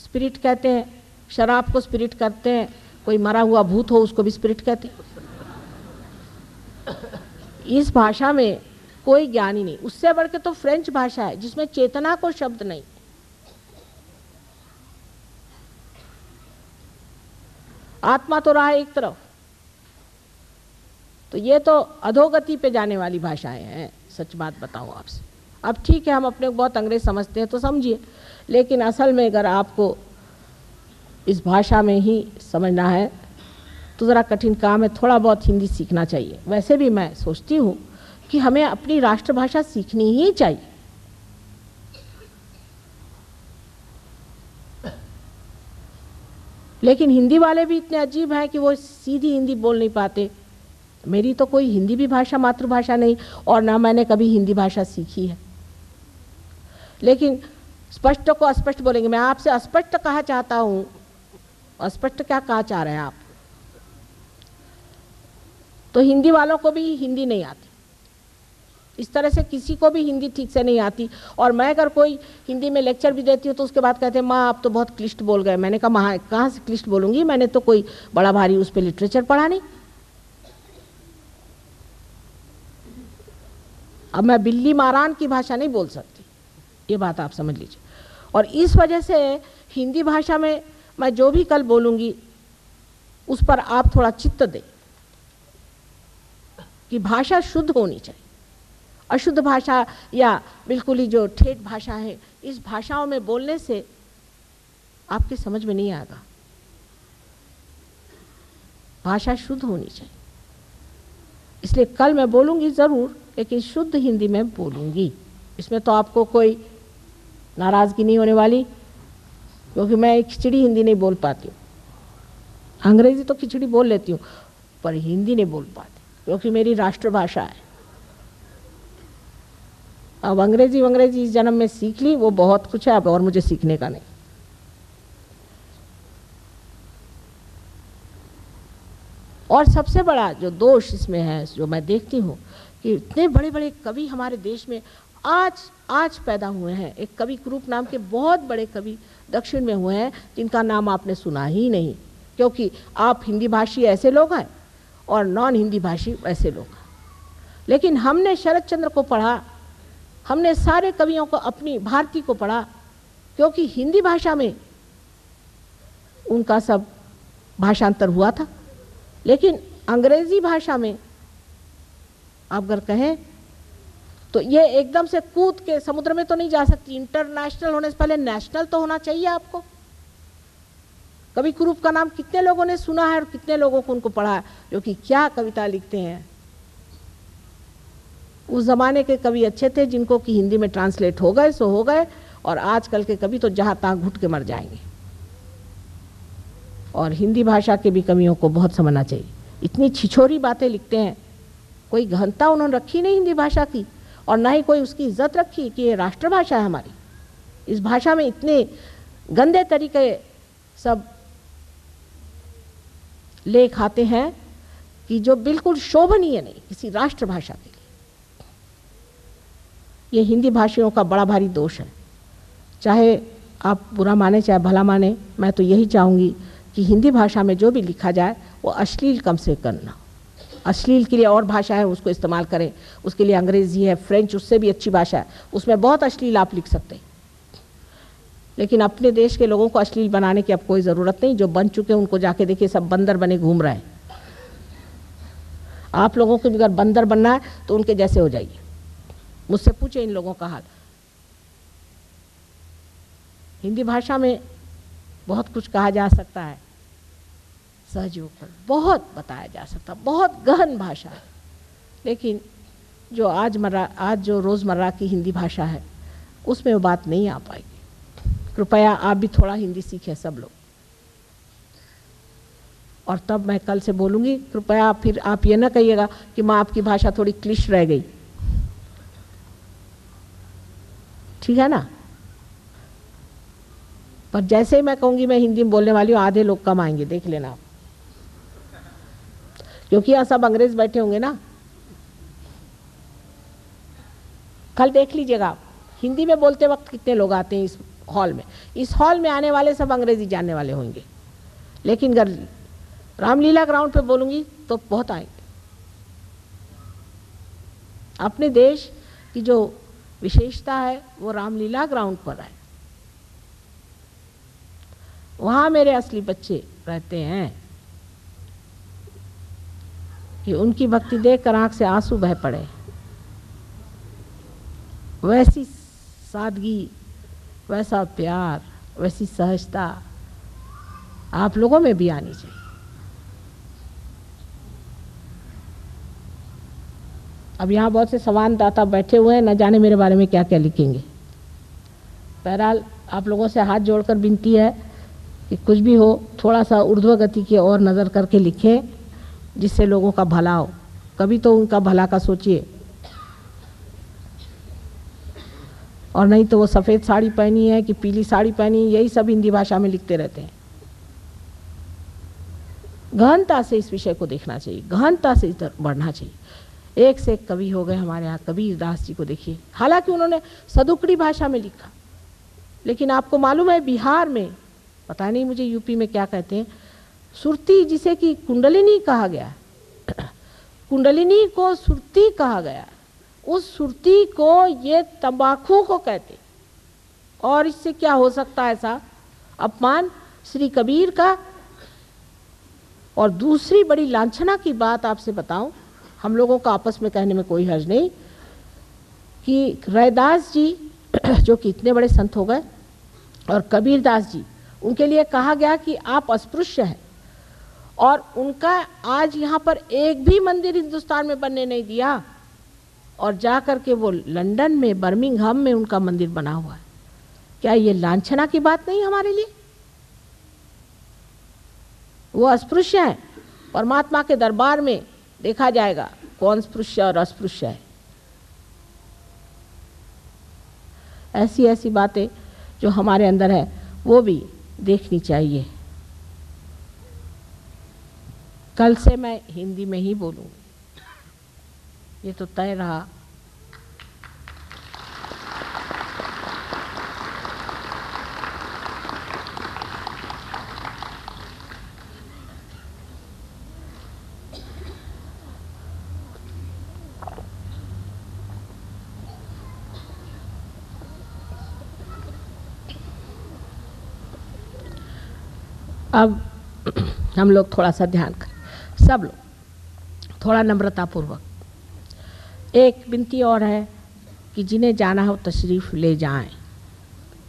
स्पिरिट कहते हैं, शराब को स्पिरिट कहते हैं, कोई मरा हुआ भूत हो उसको भी स्पिरिट कहते हैं। इस भाषा में कोई ज्ञान ही नहीं। उससे बढ़ के तो फ्रेंच भाषा है जिसमें चेतना को शब्द नहीं। आत्मा तो रहा एक तरफ, तो ये तो अधोगति पे जाने वाली भाषाएं हैं। सच बात बताऊं आपसे। अब ठीक है, हम अपने को बहुत अंग्रेज समझते हैं तो समझिए, लेकिन असल में अगर आपको इस भाषा में ही समझना है तो ज़रा कठिन काम है। थोड़ा बहुत हिंदी सीखना चाहिए। वैसे भी मैं सोचती हूँ कि हमें अपनी राष्ट्रभाषा सीखनी ही चाहिए। लेकिन हिंदी वाले भी इतने अजीब हैं कि वो सीधी हिंदी बोल नहीं पाते। मेरी तो कोई हिंदी भी भाषा मातृभाषा नहीं और ना मैंने कभी हिंदी भाषा सीखी है। लेकिन स्पष्ट को अस्पष्ट बोलेंगे। मैं आपसे अस्पष्ट कहा चाहता हूँ, अस्पष्ट क्या कहा चाह रहे हैं आप? तो हिंदी वालों को भी हिंदी नहीं आती, इस तरह से किसी को भी हिंदी ठीक से नहीं आती। और मैं अगर कोई हिंदी में लेक्चर भी देती हूँ तो उसके बाद कहते हैं माँ आप तो बहुत क्लिष्ट बोल गए। मैंने कहा माँ कहाँ से क्लिष्ट बोलूँगी, मैंने तो कोई बड़ा भारी उस पर लिटरेचर पढ़ा नहीं। अब मैं बिल्ली मारान की भाषा नहीं बोल सकती, ये बात आप समझ लीजिए। और इस वजह से हिंदी भाषा में मैं जो भी कल बोलूँगी उस पर आप थोड़ा चित्त दें कि भाषा शुद्ध होनी चाहिए। अशुद्ध भाषा या बिल्कुल ही जो ठेठ भाषा है, इस भाषाओं में बोलने से आपके समझ में नहीं आएगा। भाषा शुद्ध होनी चाहिए। इसलिए कल मैं बोलूँगी ज़रूर, लेकिन शुद्ध हिंदी में बोलूँगी। इसमें तो आपको कोई नाराज़गी नहीं होने वाली, क्योंकि मैं खिचड़ी हिंदी नहीं बोल पाती हूँ। अंग्रेज़ी तो खिचड़ी बोल लेती हूँ, पर हिंदी नहीं बोल पाती, क्योंकि मेरी राष्ट्रभाषा है। अब अंग्रेज़ी इस जन्म में सीख ली, वो बहुत कुछ है, अब और मुझे सीखने का नहीं। और सबसे बड़ा जो दोष इसमें है, जो मैं देखती हूँ कि इतने बड़े बड़े कवि हमारे देश में आज पैदा हुए हैं। एक कवि कुरूप नाम के बहुत बड़े कवि दक्षिण में हुए हैं, जिनका नाम आपने सुना ही नहीं, क्योंकि आप हिंदी भाषी ऐसे लोग हैं और नॉन हिंदी भाषी ऐसे लोग हैं। लेकिन हमने शरद चंद्र को पढ़ा, हमने सारे कवियों को, अपनी भारती को पढ़ा, क्योंकि हिंदी भाषा में उनका सब भाषांतर हुआ था। लेकिन अंग्रेज़ी भाषा में आप अगर कहें तो ये एकदम से कूद के समुद्र में तो नहीं जा सकती। इंटरनेशनल होने से पहले नेशनल तो होना चाहिए आपको। कवि कुरूप का नाम कितने लोगों ने सुना है और कितने लोगों को उनको पढ़ा है, जो कि क्या कविता लिखते हैं। उस ज़माने के कवि अच्छे थे, जिनको कि हिंदी में ट्रांसलेट हो गए सो हो गए, और आजकल के कवि तो जहाँ तहाँ घुट के मर जाएंगे। और हिंदी भाषा के भी कवियों को बहुत समझना चाहिए। इतनी छिछोरी बातें लिखते हैं, कोई गहनता उन्होंने रखी नहीं हिंदी भाषा की, और ना ही कोई उसकी इज्जत रखी कि ये राष्ट्रभाषा है हमारी। इस भाषा में इतने गंदे तरीके सब लेख आते हैं कि जो बिल्कुल शोभनीय नहीं किसी राष्ट्रभाषा के लिए। ये हिंदी भाषियों का बड़ा भारी दोष है। चाहे आप बुरा माने चाहे भला माने, मैं तो यही चाहूँगी कि हिंदी भाषा में जो भी लिखा जाए वो अश्लील कम से करना। अश्लील के लिए और भाषा है, उसको इस्तेमाल करें। उसके लिए अंग्रेज़ी है, फ्रेंच, उससे भी अच्छी भाषा है, उसमें बहुत अश्लील आप लिख सकते हैं। लेकिन अपने देश के लोगों को अश्लील बनाने की अब कोई ज़रूरत नहीं। जो बन चुके हैं उनको जाके देखिए, सब बंदर बने घूम रहे हैं। आप लोगों को भी अगर बंदर बनना है तो उनके जैसे हो जाइए। मुझसे पूछे इन लोगों का हाल। हिंदी भाषा में बहुत कुछ कहा जा सकता है, सहयोग पर बहुत बताया जा सकता, बहुत गहन भाषा है। लेकिन जो आज जो रोज़मर्रा की हिंदी भाषा है उसमें वो बात नहीं आ पाएगी। कृपया आप भी थोड़ा हिंदी सीखें सब लोग। और तब मैं कल से बोलूँगी, कृपया फिर आप ये ना कहिएगा कि माँ आपकी भाषा थोड़ी क्लिष्ट रह गई, ठीक है ना। पर जैसे ही मैं कहूँगी मैं हिंदी में बोलने वाली हूँ, आधे लोग कम आएंगे, देख लेना आप, क्योंकि यहाँ सब अंग्रेज बैठे होंगे ना। कल देख लीजिएगा आप, हिंदी में बोलते वक्त कितने लोग आते हैं इस हॉल में। इस हॉल में आने वाले सब अंग्रेजी जानने वाले होंगे, लेकिन अगर रामलीला ग्राउंड पे बोलूँगी तो बहुत आएंगे। अपने देश की जो विशेषता है वो रामलीला ग्राउंड पर है। वहाँ मेरे असली बच्चे रहते हैं कि उनकी भक्ति देखकर आँख से आंसू बह पड़े। वैसी सादगी, वैसा प्यार, वैसी सहजता आप लोगों में भी आनी चाहिए। अब यहाँ बहुत से संवाददाता बैठे हुए हैं, न जाने मेरे बारे में क्या क्या लिखेंगे। बहरहाल आप लोगों से हाथ जोड़कर विनती है कि कुछ भी हो थोड़ा सा ऊर्ध्व गति की ओर नज़र करके लिखें, जिससे लोगों का भला हो। कभी तो उनका भला का सोचिए। और नहीं तो वो सफ़ेद साड़ी पहनी है कि पीली साड़ी पहनी है, यही सब हिंदी भाषा में लिखते रहते हैं। गहनता से इस विषय को देखना चाहिए, गहनता से इधर बढ़ना चाहिए। एक से एक कवि हो गए हमारे यहाँ। कबीर दास जी को देखिए, हालांकि उन्होंने सदुकड़ी भाषा में लिखा, लेकिन आपको मालूम है बिहार में, पता नहीं मुझे यूपी में क्या कहते हैं, सुरती जिसे कि कुंडलिनी कहा गया, कुंडलिनी को सुरती कहा गया, उस सुरती को ये तंबाकू को कहते। और इससे क्या हो सकता है ऐसा अपमान श्री कबीर का। और दूसरी बड़ी लांछना की बात आपसे बताऊं, हम लोगों का आपस में कहने में कोई हर्ज नहीं, कि रैदास जी जो कि इतने बड़े संत हो गए, और कबीर दास जी, उनके लिए कहा गया कि आप अस्पृश्य हैं, और उनका आज यहाँ पर एक भी मंदिर हिंदुस्तान में बनने नहीं दिया, और जा कर के वो लंदन में, बर्मिंघम में उनका मंदिर बना हुआ है। क्या ये लांछना की बात नहीं हमारे लिए? वो अस्पृश्य है। परमात्मा के दरबार में देखा जाएगा कौन स्पृश्य और अस्पृश्य है। ऐसी ऐसी बातें जो हमारे अंदर है वो भी देखनी चाहिए। कल से मैं हिंदी में ही बोलूँगी, ये तो तय रहा। अब हम लोग थोड़ा सा ध्यान करें, सब लोग थोड़ा नम्रतापूर्वक। एक विनती और है कि जिन्हें जाना हो तशरीफ़ ले जाएं।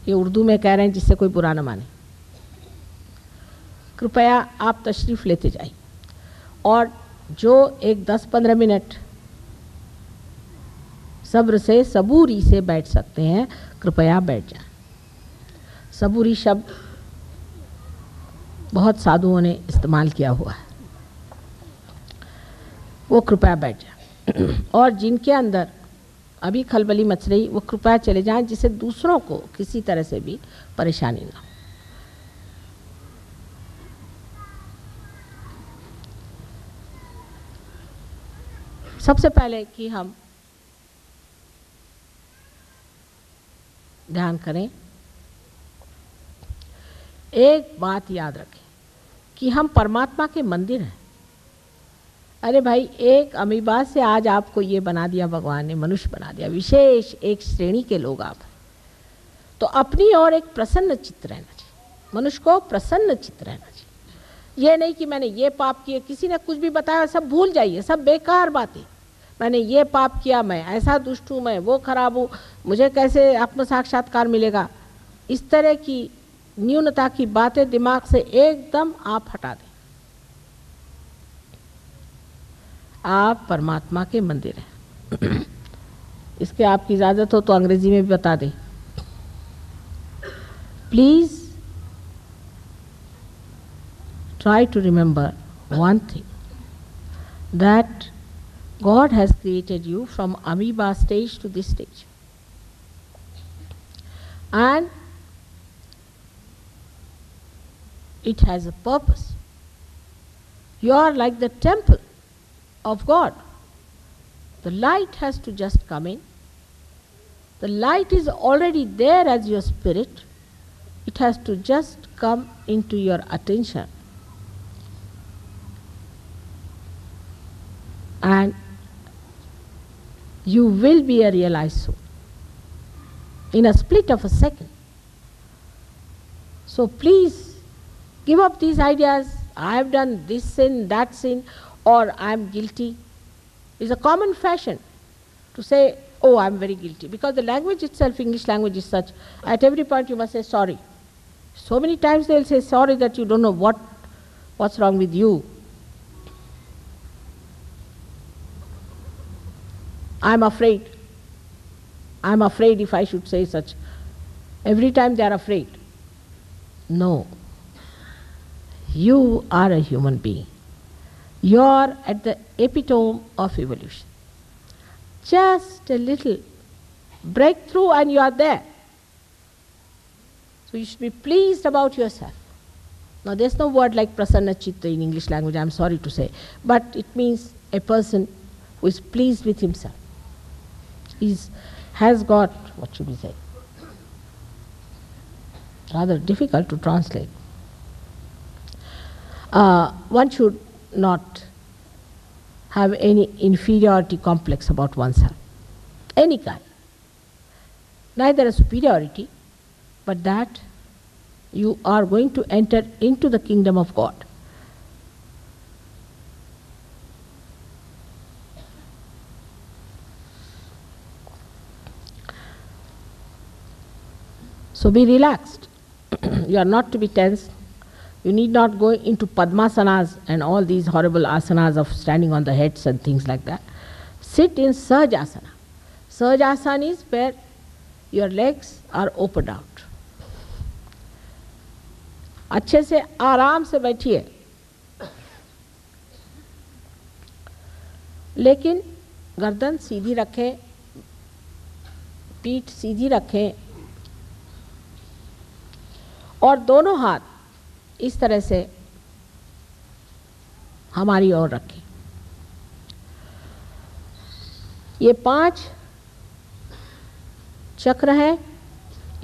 ये उर्दू में कह रहे हैं जिससे कोई बुरा न माने। कृपया आप तशरीफ़ लेते जाइए, और जो एक 10-15 मिनट सब्र से, सबूरी से बैठ सकते हैं, कृपया बैठ जाएं। सबूरी शब्द बहुत साधुओं ने इस्तेमाल किया हुआ है, वो कृपया बैठ जाए। और जिनके अंदर अभी खलबली मच रही, वो कृपया चले जाएं, जिससे दूसरों को किसी तरह से भी परेशानी ना हो। सबसे पहले कि हम ध्यान करें, एक बात याद रखें कि हम परमात्मा के मंदिर हैं। अरे भाई, एक अमीबा से आज आपको ये बना दिया भगवान ने, मनुष्य बना दिया, विशेष एक श्रेणी के लोग आप हैं। तो अपनी और एक प्रसन्न चित्त रहना चाहिए, मनुष्य को प्रसन्न चित्त रहना चाहिए। ये नहीं कि मैंने ये पाप किए, किसी ने कुछ भी बताया सब भूल जाइए, सब बेकार बातें। मैंने ये पाप किया, मैं ऐसा दुष्ट हूँ, मैं वो खराब हूँ, मुझे कैसे आत्म साक्षात्कार मिलेगा, इस तरह की न्यूनता की बातें दिमाग से एकदम आप हटा दें। आप परमात्मा के मंदिर हैं। इसके आपकी इजाज़त हो तो अंग्रेजी में भी बता दें। Please try to remember one thing, that God has created you from amoeba stage to this stage, and it has a purpose. You are like the temple of God. The light has to just come in. The light is already there as your spirit. It has to just come into your attention, and you will be a realized soul in a split of a second. So please give up these ideas, I have done this sin, that sin, or I am guilty. It's a common fashion to say, oh, I am very guilty, because the language itself, English language, is such. At every point you must say sorry. So many times they will say sorry that you don't know what's wrong with you. I'm afraid. I'm afraid, if I should say such. Every time they are afraid. No. You are a human being. You are at the epitome of evolution. Just a little break through and you are there. So you should be pleased about yourself. Now there's no word like prasanna chitta in English language, I'm sorry to say, but it means a person who is pleased with himself. Has got, what should we say? Rather difficult to translate. One should not have any inferiority complex about oneself, any kind. Neither a superiority, but that you are going to enter into the kingdom of God. So be relaxed. You are not to be tense. You need not go into Padmasanas and all these horrible asanas of standing on the heads and things like that. Sit in Sahajasana. Sahajasana is where your legs are opened out. अच्छे से आराम से बैठिए, लेकिन गर्दन सीधी रखें, पीठ सीधी रखें और दोनों हाथ इस तरह से हमारी ओर रखें। ये 5 चक्र है,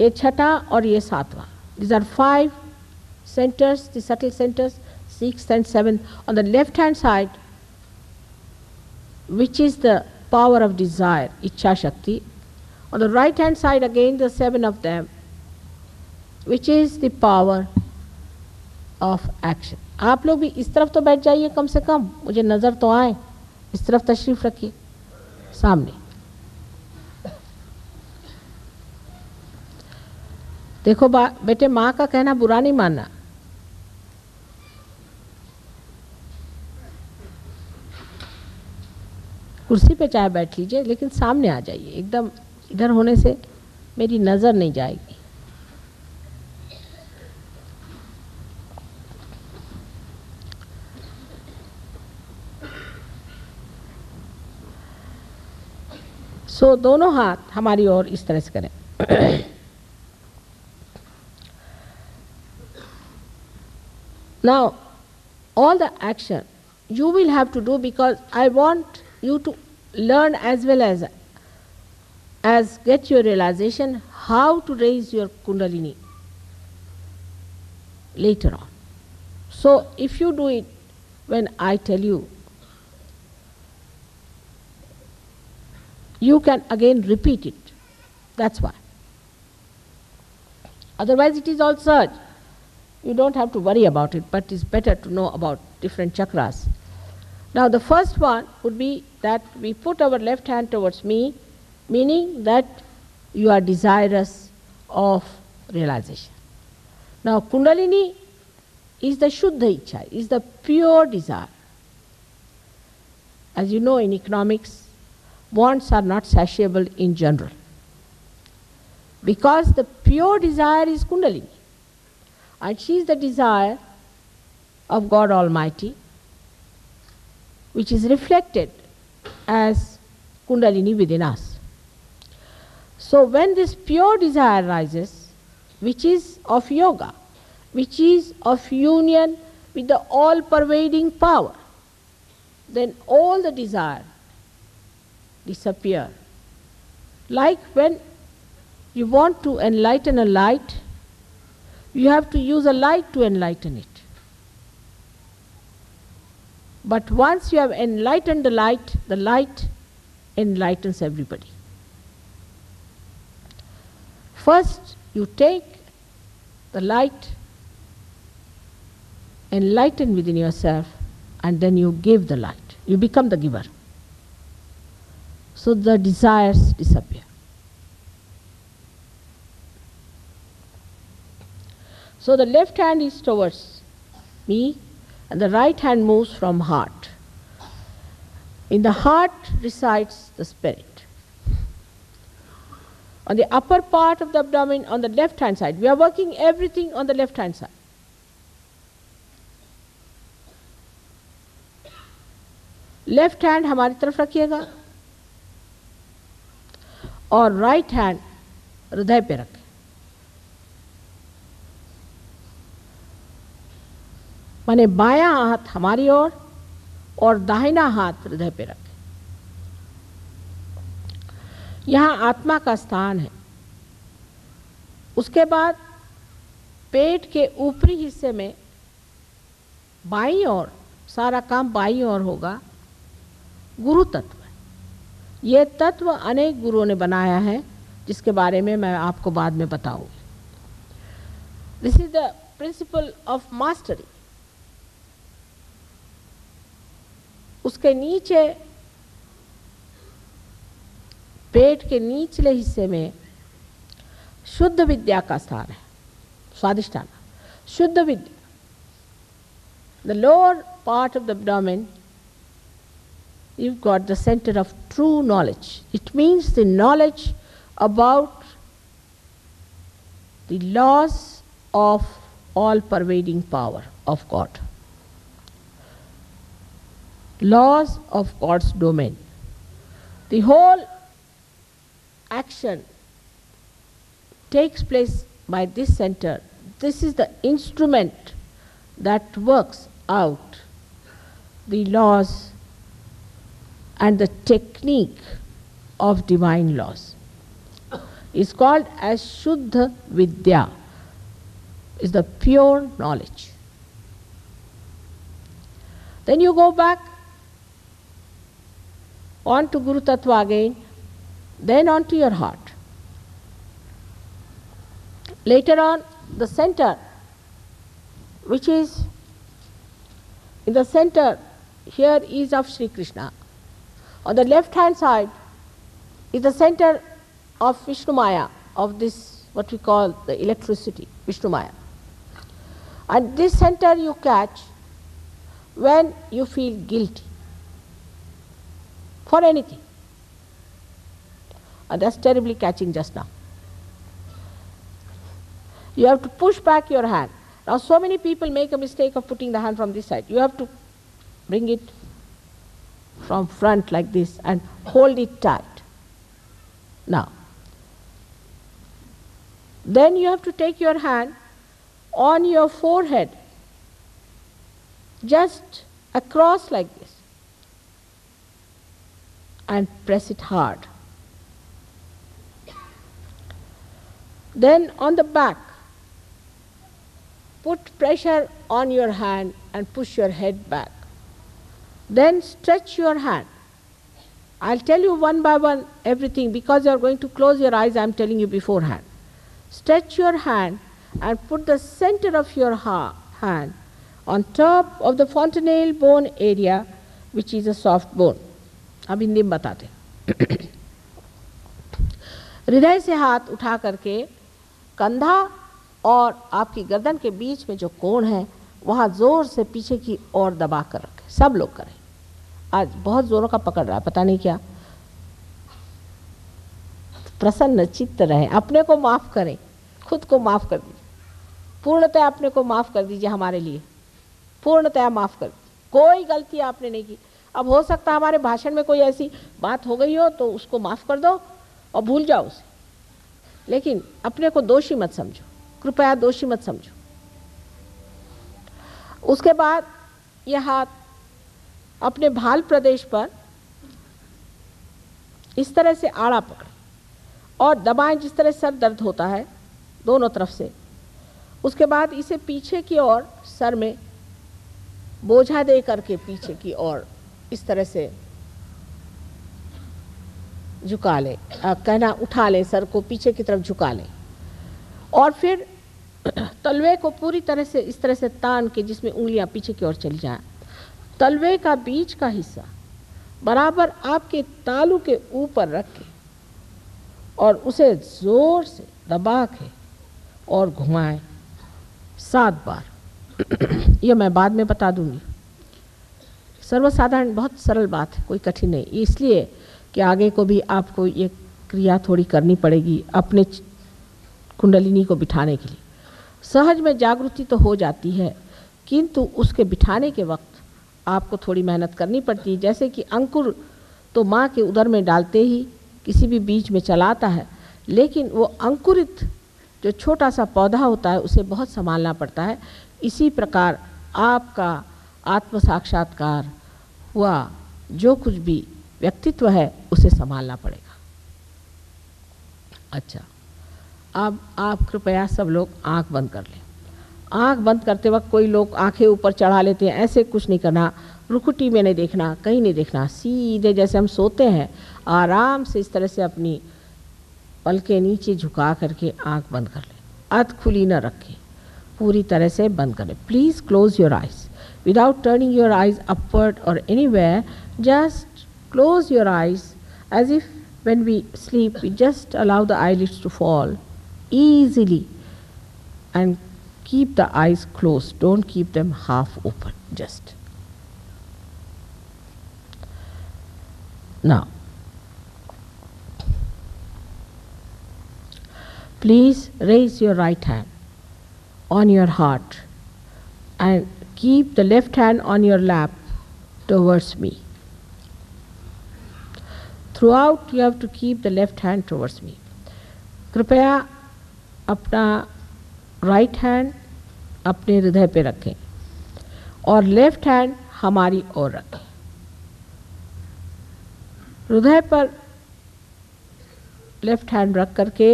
ये छठा और ये 7वां. These are 5 centers, the subtle centers, 6th and 7th. On the left hand side, which is the power of desire, Ichha Shakti. On the right hand side again the 7 of them, which is the power of action. आप लोग भी इस तरफ तो बैठ जाइए कम से कम, मुझे नज़र तो आए, इस तरफ तशरीफ रखिए सामने. देखो बेटे, माँ का कहना बुरा नहीं मानना. कुर्सी पे चाहे बैठ लीजिए, लेकिन सामने आ जाइए. एकदम इधर होने से मेरी नज़र नहीं जाएगी. सो दोनों हाथ हमारी ओर इस तरह से करें. Now, all the action you will have to do, because I want you to learn as well as get your realization how to raise your Kundalini later on. So, if you do it when I tell you, you can again repeat it. That's why. Otherwise, it is all surge. You don't have to worry about it, but it's better to know about different chakras. Now the first one would be that we put our left hand towards me, meaning that you are desirous of realization. Now Kundalini is the Shuddha Ichha, is the pure desire. As you know, in economics, wants are not satiable in general, because the pure desire is Kundalini. And she is the desire of God Almighty, which is reflected as Kundalini within us. So when this pure desire rises, which is of yoga, which is of union with the all-pervading power, then all the desire disappear. Like when you want to enlighten a light, you have to use a light to enlighten it. But once you have enlightened the light enlightens everybody. First, you take the light, enlighten within yourself, and then you give the light. You become the giver. So the desires disappear. So the left hand is towards me and the right hand moves from heart. In the heart resides the spirit. On the upper part of the abdomen, on the left hand side, we are working everything on the left hand side. Left hand हमारी तरफ रखिएगा और right hand हृदय पे रखें। माने बायां हाथ हमारी ओर और दाहिना हाथ हृदय पे रखें। यहां आत्मा का स्थान है। उसके बाद पेट के ऊपरी हिस्से में बाईं ओर, सारा काम बाईं ओर होगा, गुरु तत्व है। ये तत्व अनेक गुरुओं ने बनाया है, जिसके बारे में मैं आपको बाद में बताऊंगी। This is the principle of mastery. उसके नीचे पेट के निचले हिस्से में शुद्ध विद्या का स्थान है, स्वादिष्ठान, शुद्ध विद्या। The lower part of the abdomen, you've got the center of true knowledge. It means the knowledge about the laws of all pervading power of God, laws of God's domain. The whole action takes place by this center. This is the instrument that works out the laws and the technique of divine laws. It's called as Shuddha Vidya, is the pure knowledge. Then you go back on to Guru Tattva again, then on to your heart. Later on, the center, which is in the center here, is of Sri Krishna. On the left hand side is the center of Vishnu Maya, of this what we call the electricity, Vishnu Maya. And this center you catch when you feel guilty for anything. And that's terribly catching just now. You have to push back your hand. Now so many people make a mistake of putting the hand from this side. You have to bring it from front like this and hold it tight. Now, then you have to take your hand on your forehead, just across like this, and press it hard. Then on the back, put pressure on your hand and push your head back. Then stretch your hand. I'll tell you one by one everything, because you are going to close your eyes, I'm telling you beforehand. Stretch your hand and put the center of your hand on top of the fontanelle bone area, which is a soft bone. अब हिंदी में बताते हैं। हृदय से हाथ उठा करके कंधा और आपकी गर्दन के बीच में जो कोण है, वहाँ जोर से पीछे की ओर दबा कर रखें। सब लोग करें। आज बहुत जोरों का पकड़ रहा है, पता नहीं क्या। प्रसन्न चित्त रहें, अपने को माफ करें, खुद को माफ कर दीजिए, पूर्णतः अपने को माफ कर दीजिए। हमारे लिए पूर्णतः माफ कर दीजिए। कोई गलती आपने नहीं की। अब हो सकता है हमारे भाषण में कोई ऐसी बात हो गई हो तो उसको माफ कर दो और भूल जाओ उसे, लेकिन अपने को दोषी मत समझो, कृपया दोषी मत समझो। उसके बाद यह हाथ अपने भाल प्रदेश पर इस तरह से आड़ा पकड़ें और दबाएं, जिस तरह सर दर्द होता है दोनों तरफ से। उसके बाद इसे पीछे की ओर सर में बोझा दे करके पीछे की ओर इस तरह से झुका लें, कहना उठा लें, सर को पीछे की तरफ झुका लें और फिर तलवे को पूरी तरह से इस तरह से तान के, जिसमें उंगलियां पीछे की ओर चली जाएं। तलवे का बीच का हिस्सा बराबर आपके तालू के ऊपर रख के और उसे जोर से दबा के और घुमाएं 7 बार। यह मैं बाद में बता दूंगी। सर्वसाधारण, बहुत सरल बात है, कोई कठिन नहीं। इसलिए कि आगे को भी आपको ये क्रिया थोड़ी करनी पड़ेगी अपने कुंडलिनी को बिठाने के लिए। सहज में जागृति तो हो जाती है, किंतु उसके बिठाने के वक्त आपको थोड़ी मेहनत करनी पड़ती है। जैसे कि अंकुर तो माँ के उदर में डालते ही किसी भी बीज में चलाता है, लेकिन वो अंकुरित जो छोटा सा पौधा होता है उसे बहुत संभालना पड़ता है। इसी प्रकार आपका आत्म साक्षात्कार हुआ जो कुछ भी व्यक्तित्व है उसे संभालना पड़ेगा। अच्छा, अब आप कृपया सब लोग आंख बंद कर लें। आंख बंद करते वक्त कोई लोग आंखें ऊपर चढ़ा लेते हैं, ऐसे कुछ नहीं करना। रुकुटी में नहीं देखना, कहीं नहीं देखना, सीधे जैसे हम सोते हैं आराम से इस तरह से अपनी पलकें नीचे झुका करके आंख बंद कर लें। आंख खुली न रखें, पूरी तरह से बंद करें। Please close your eyes without turning your eyes upward और anywhere. Just close your eyes as if when we sleep we just allow the eyelids to fall easily and keep the eyes closed. Don't keep them half open. Just now please raise your right hand on your heart and keep the left hand on your lap towards me. Throughout you have to keep the left hand towards me. कृपया अपना right hand अपने हृदय पे रखें और left hand हमारी ओर रखें। हृदय पर लेफ्ट हैंड रख करके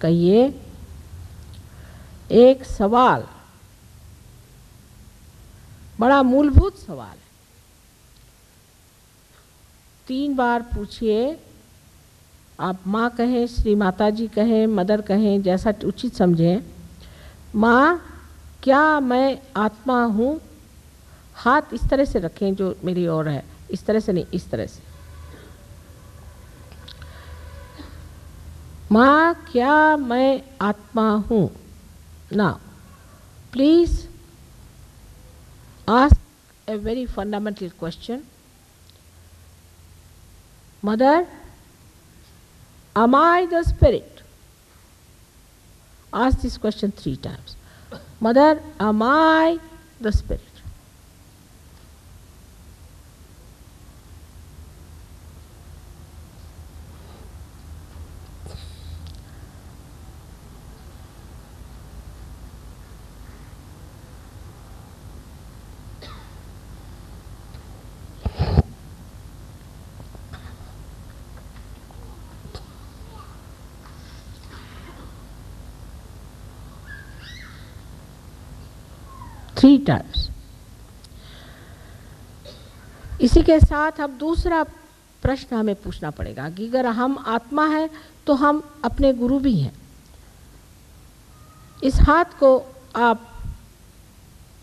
कहिए, एक सवाल, बड़ा मूलभूत सवाल है, 3 बार पूछिए। आप माँ कहें, श्री माता जी कहें, मदर कहें, जैसा उचित समझें। माँ, क्या मैं आत्मा हूँ? हाथ इस तरह से रखें जो मेरी ओर है, इस तरह से नहीं, इस तरह से। माँ, क्या मैं आत्मा हूँ? Now please ask a very fundamental question. Mother, am I the spirit? Ask this question 3 times. Mother, am I the spirit? Three times. इसी के साथ अब दूसरा प्रश्न हमें पूछना पड़ेगा कि अगर हम आत्मा हैं तो हम अपने गुरु भी हैं। इस हाथ को आप,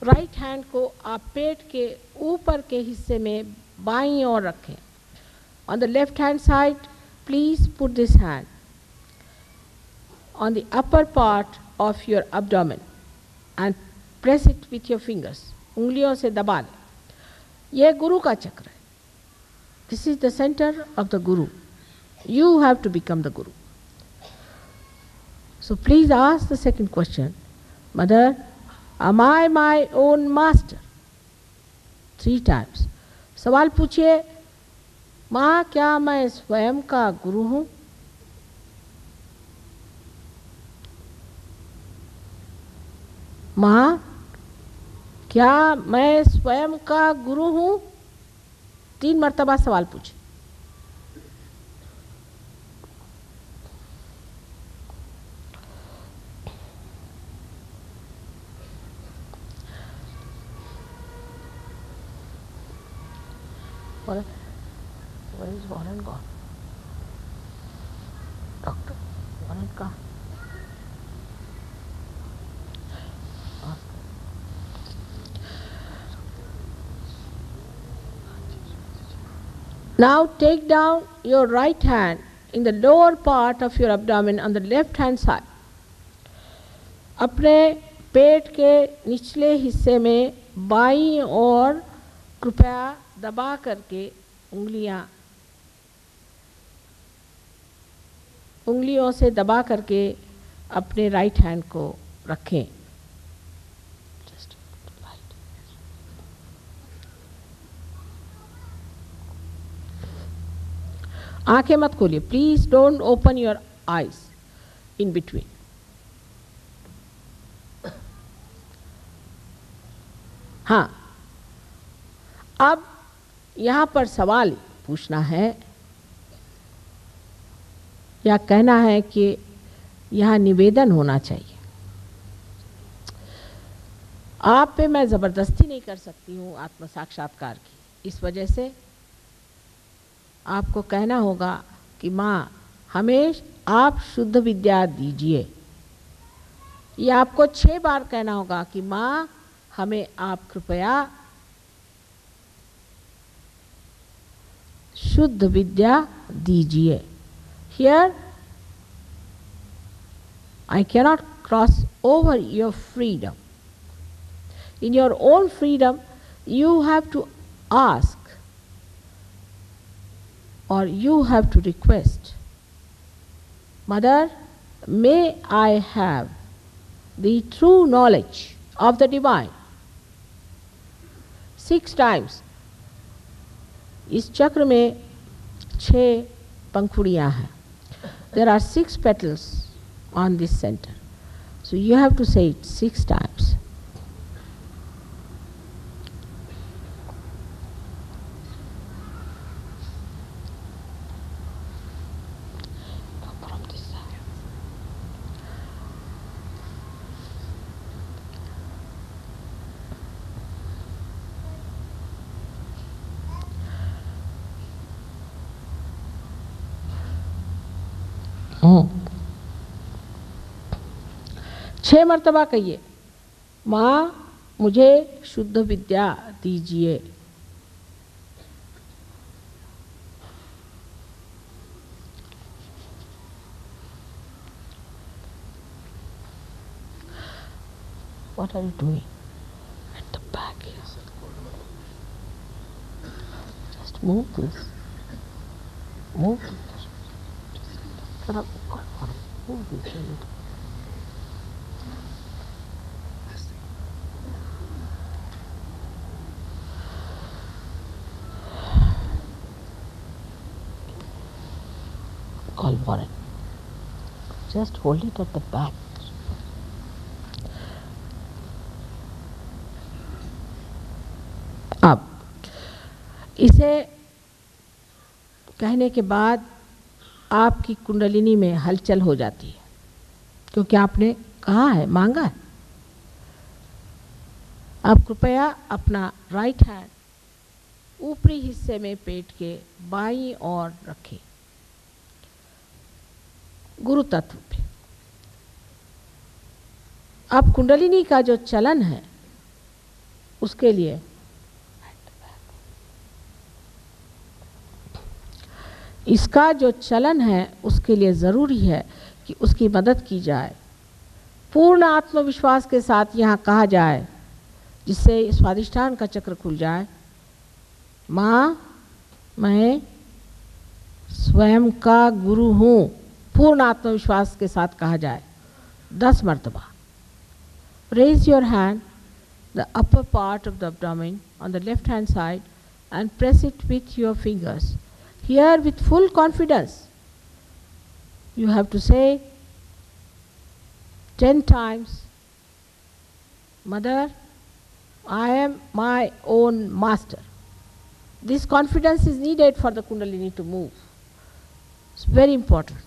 राइट हैंड को आप पेट के ऊपर के हिस्से में बाईं ओर रखें। On the left hand side please put this hand on the upper part of your abdomen and press it with your fingers. उंगलियों से दबा लें। यह गुरु का चक्र है। This is the centre of the guru. You have to become the guru. So please ask the second question. Mother, am I my own master? 3 times. सवाल पूछिए, माँ, क्या मैं स्वयं का गुरु हूँ? माँ, क्या मैं स्वयं का गुरु हूँ? 3 मर्तबा सवाल पूछे। Where is Warren gone? Doctor, Warren gone. Now take down your right hand in the lower part of your abdomen on the left hand side. अपने पेट के निचले हिस्से में बाईं ओर कृपया दबा करके उंगलियों से दबा करके अपने राइट हैंड को रखें। आंखें मत खोलिए, please don't open your eyes in between. हाँ, अब यहां पर सवाल पूछना है या कहना है कि यहां निवेदन होना चाहिए। आप पे मैं जबरदस्ती नहीं कर सकती हूं आत्म साक्षात्कार की, इस वजह से आपको कहना होगा कि माँ हमें आप शुद्ध विद्या दीजिए, या आपको 6 बार कहना होगा कि माँ हमें आप कृपया शुद्ध विद्या दीजिए। Here I cannot cross over your freedom. In your own freedom, you have to ask or you have to request, Mother, may I have the true knowledge of the divine. 6 times. इस चक्र में 6 पंखुड़ियां हैं. There are 6 petals on this center. So you have to say it 6 times. From this side. छह मर्तबा कहिए, माँ मुझे शुद्ध विद्या दीजिए. What are you doing? At the back here. Just move this. Move. Move this. Call for it. Just hold it at the back. अब इसे कहने के बाद आपकी कुंडलिनी में हलचल हो जाती है, क्योंकि आपने कहा है, मांगा है. आप कृपया अपना राइट हैंड ऊपरी हिस्से में पेट के बाईं ओर रखें, गुरु तत्व पे. अब कुंडलिनी का जो चलन है उसके लिए इसका जो चलन है उसके लिए ज़रूरी है कि उसकी मदद की जाए. पूर्ण आत्मविश्वास के साथ यहाँ कहा जाए, जिससे स्वादिष्ठान का चक्र खुल जाए. माँ मैं स्वयं का गुरु हूँ. पूर्ण आत्मविश्वास के साथ कहा जाए 10 मर्तबा. Raise your hand, the upper part of the abdomen on the left hand side, and press it with your fingers. Here with full confidence, you have to say 10 times, Mother, I am my own master. This confidence is needed for the Kundalini to move. It's very important.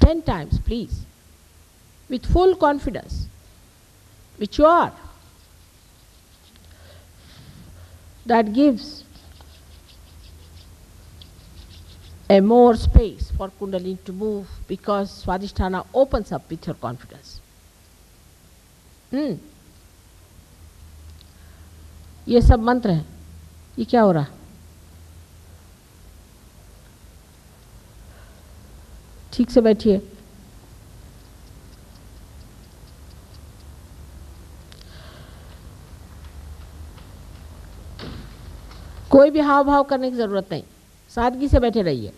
10 times, please, with full confidence, which you are. That gives a more space for Kundalini to move, because Swadhisthana opens up with your confidence. ये सब मंत्र हैं. ये क्या हो रहा है? ठीक से बैठिए. कोई भी हाव भाव करने की जरूरत नहीं, सादगी से बैठे रहिए.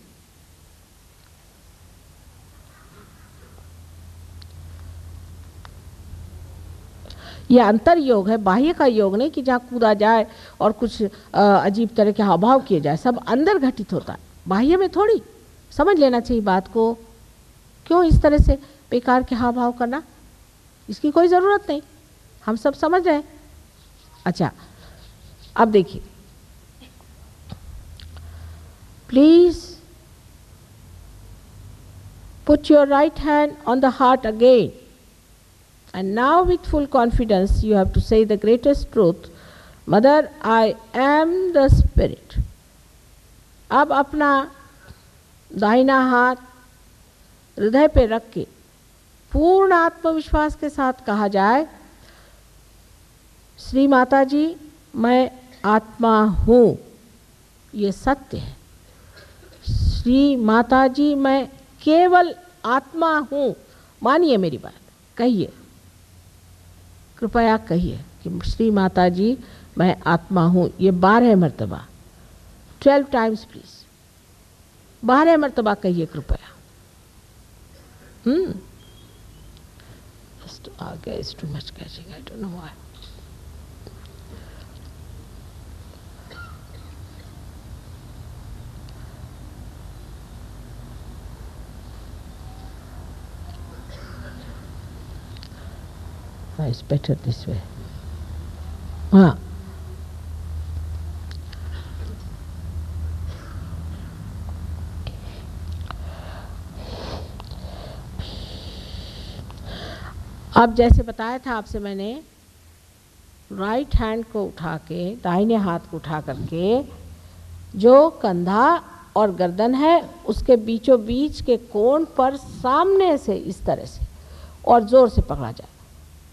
यह अंतर योग है, बाह्य का योग नहीं कि जहाँ कूदा जाए और कुछ अजीब तरह के हावभाव किए जाए, सब अंदर घटित होता है, बाह्य में थोड़ी। समझ लेना चाहिए बात को, क्यों इस तरह से बेकार के हाव भाव करना, इसकी कोई ज़रूरत नहीं, हम सब समझ रहे हैं। अच्छा, अब देखिए, please put your right hand on the heart again and now with full confidence you have to say the greatest truth, Mother, I am the Spirit. अब अपना दाहिना हाथ हृदय पे रख के पूर्ण आत्मविश्वास के साथ कहा जाए, श्री माता जी मैं आत्मा हूँ, ये सत्य है। श्री माता जी मैं केवल आत्मा हूँ, मानिए मेरी बात, कहिए, कृपया कहिए कि श्री माता जी मैं आत्मा हूँ, ये 12 मरतबा, 12 टाइम्स प्लीज, 12 मरतबा कहिए कृपया। आगे is too much catching, I don't know why. It's better this way. हाँ, अब जैसे बताया था आपसे मैंने, राइट हैंड को उठा के, दाहिने हाथ को उठा करके जो कंधा और गर्दन है उसके बीचों बीच के कोण पर सामने से इस तरह से और जोर से पकड़ा जाए।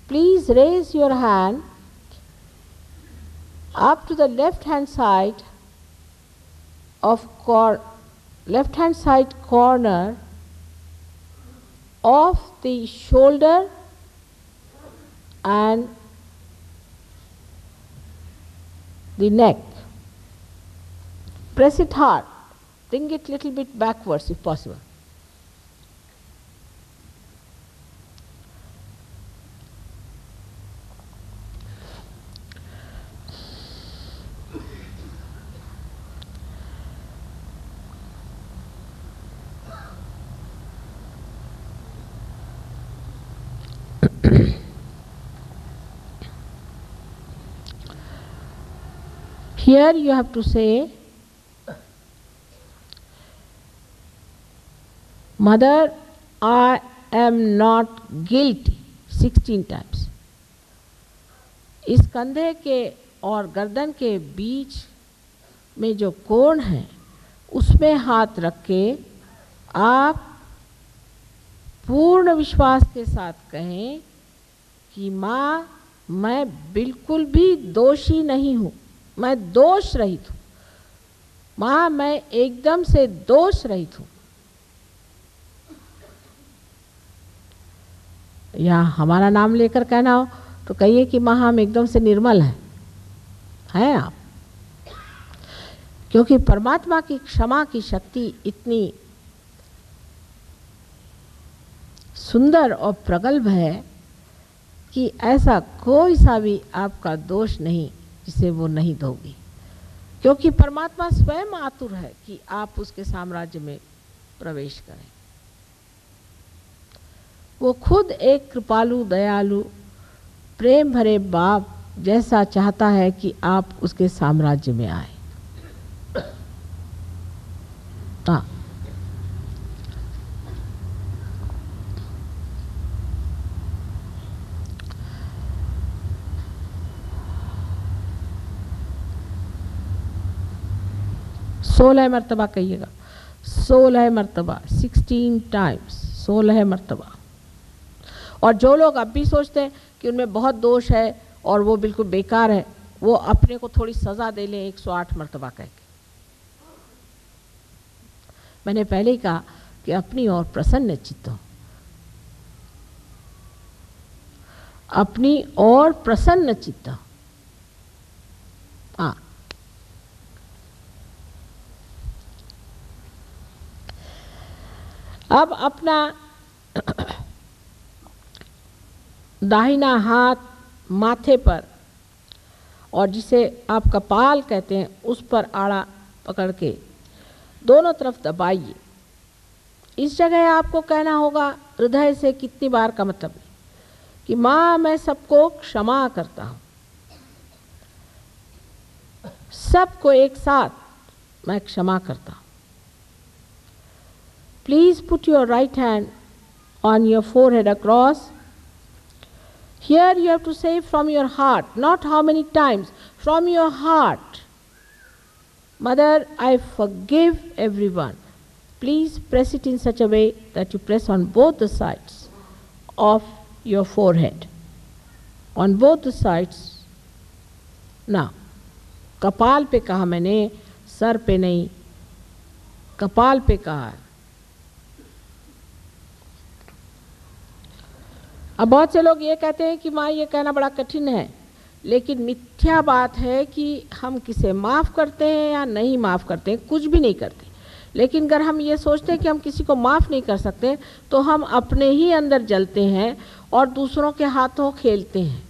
Please raise your hand up to the left hand side corner of the shoulder and the neck. Press it hard. Bring it little bit backwards if possible. Here you have to say, Mother, I am not guilty 16 times. इस कंधे के और गर्दन के बीच में जो कोण है उसमें हाथ रख के आप पूर्ण विश्वास के साथ कहें कि माँ मैं बिल्कुल भी दोषी नहीं हूँ, मैं दोष रहित हूँ, माँ मैं एकदम से दोष रहित हूँ। या हमारा नाम लेकर कहना हो तो कहिए कि माँ हम एकदम से निर्मल हैं आप, क्योंकि परमात्मा की क्षमा की शक्ति इतनी सुंदर और प्रगल्भ है कि ऐसा कोई सा भी आपका दोष नहीं जिसे वो नहीं धोगी, क्योंकि परमात्मा स्वयं आतुर है कि आप उसके साम्राज्य में प्रवेश करें। वो खुद एक कृपालु दयालु प्रेम भरे बाप जैसा चाहता है कि आप उसके साम्राज्य में आए। हाँ, सोलह मरतबा कहिएगा, 16 मरतबा, 16 टाइम्स, 16 मरतबा। और जो लोग अब भी सोचते हैं कि उनमें बहुत दोष है और वो बिल्कुल बेकार है, वो अपने को थोड़ी सजा दे लें 108 मरतबा कह के। मैंने पहले ही कहा कि अपनी ओर प्रसन्न चित्त हो, अपनी ओर प्रसन्न चित्त हो। हाँ, अब अपना दाहिना हाथ माथे पर और जिसे आप कपाल कहते हैं उस पर आड़ा पकड़ के दोनों तरफ दबाइए। इस जगह आपको कहना होगा हृदय से कितनी बार का मतलब नहीं कि माँ मैं सबको क्षमा करता हूँ, सबको एक साथ मैं क्षमा करता हूँ। Please put your right hand on your forehead across. Here you have to say from your heart, not how many times, from your heart. Mother, I forgive everyone. Please press it in such a way that you press on both the sides of your forehead. On both the sides. Now, कपाल पे कहा मैंने, sir पे नहीं, कपाल पे कहा। अब बहुत से लोग ये कहते हैं कि माँ ये कहना बड़ा कठिन है, लेकिन मिथ्या बात है कि हम किसे माफ़ करते हैं या नहीं माफ़ करते हैं, कुछ भी नहीं करते। लेकिन अगर हम ये सोचते हैं कि हम किसी को माफ़ नहीं कर सकते तो हम अपने ही अंदर जलते हैं और दूसरों के हाथों खेलते हैं।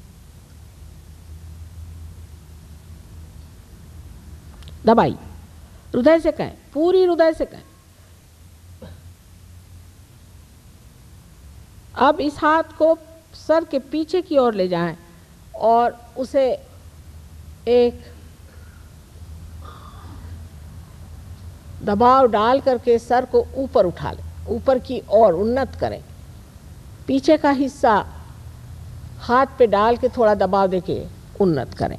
दबाई, हृदय से कहें, पूरी हृदय से कहें। अब इस हाथ को सर के पीछे की ओर ले जाएं और उसे एक दबाव डाल करके सर को ऊपर उठा लें, ऊपर की ओर उन्नत करें। पीछे का हिस्सा हाथ पे डाल के थोड़ा दबाव देके उन्नत करें।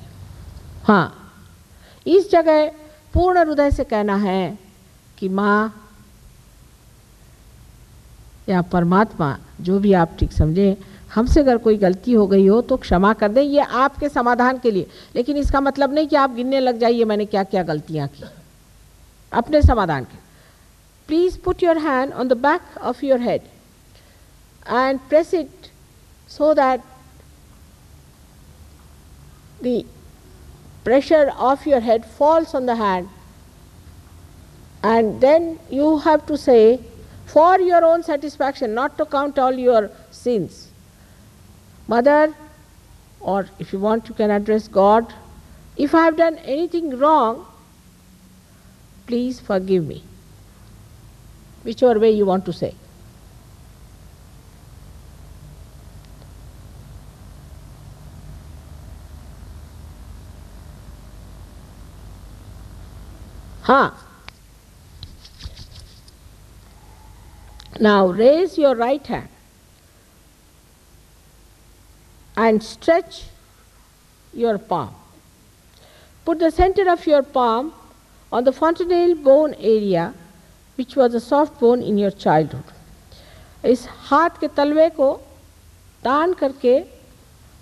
हाँ, इस जगह पूर्ण हृदय से कहना है कि माँ या परमात्मा, जो भी आप ठीक समझें, हमसे अगर कोई गलती हो गई हो तो क्षमा कर दें। ये आपके समाधान के लिए, लेकिन इसका मतलब नहीं कि आप गिनने लग जाइए मैंने क्या क्या गलतियां की। अपने समाधान के please put your hand on the back of your head and press it so that the pressure of your head falls on the hand, and then you have to say, for your own satisfaction, not to count all your sins, Mother, or if you want you can address God, if I have done anything wrong, please forgive me. Whichever way you want to say. Now raise your right hand and stretch your palm. Put the center of your palm on the fontanelle bone area, which was a soft bone in your childhood. इस हाथ के तलवे को तान करके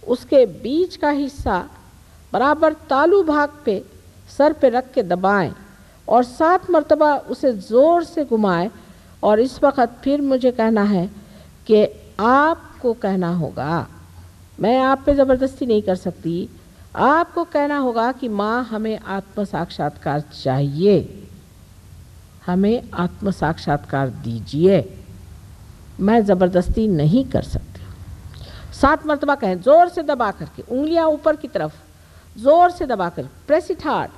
उसके बीच का हिस्सा बराबर तालू भाग पे सर पे रख के दबाएं और 7 मरतबा उसे ज़ोर से घुमाएं। और इस वक्त फिर मुझे कहना है कि आपको कहना होगा, मैं आप पे ज़बरदस्ती नहीं कर सकती, आपको कहना होगा कि माँ हमें आत्म साक्षात्कार चाहिए, हमें आत्म साक्षात्कार दीजिए, मैं ज़बरदस्ती नहीं कर सकती। 7 मरतबा कहें, ज़ोर से दबा करके, उंगलियां ऊपर की तरफ ज़ोर से दबा कर, प्रेस इट हार्ड।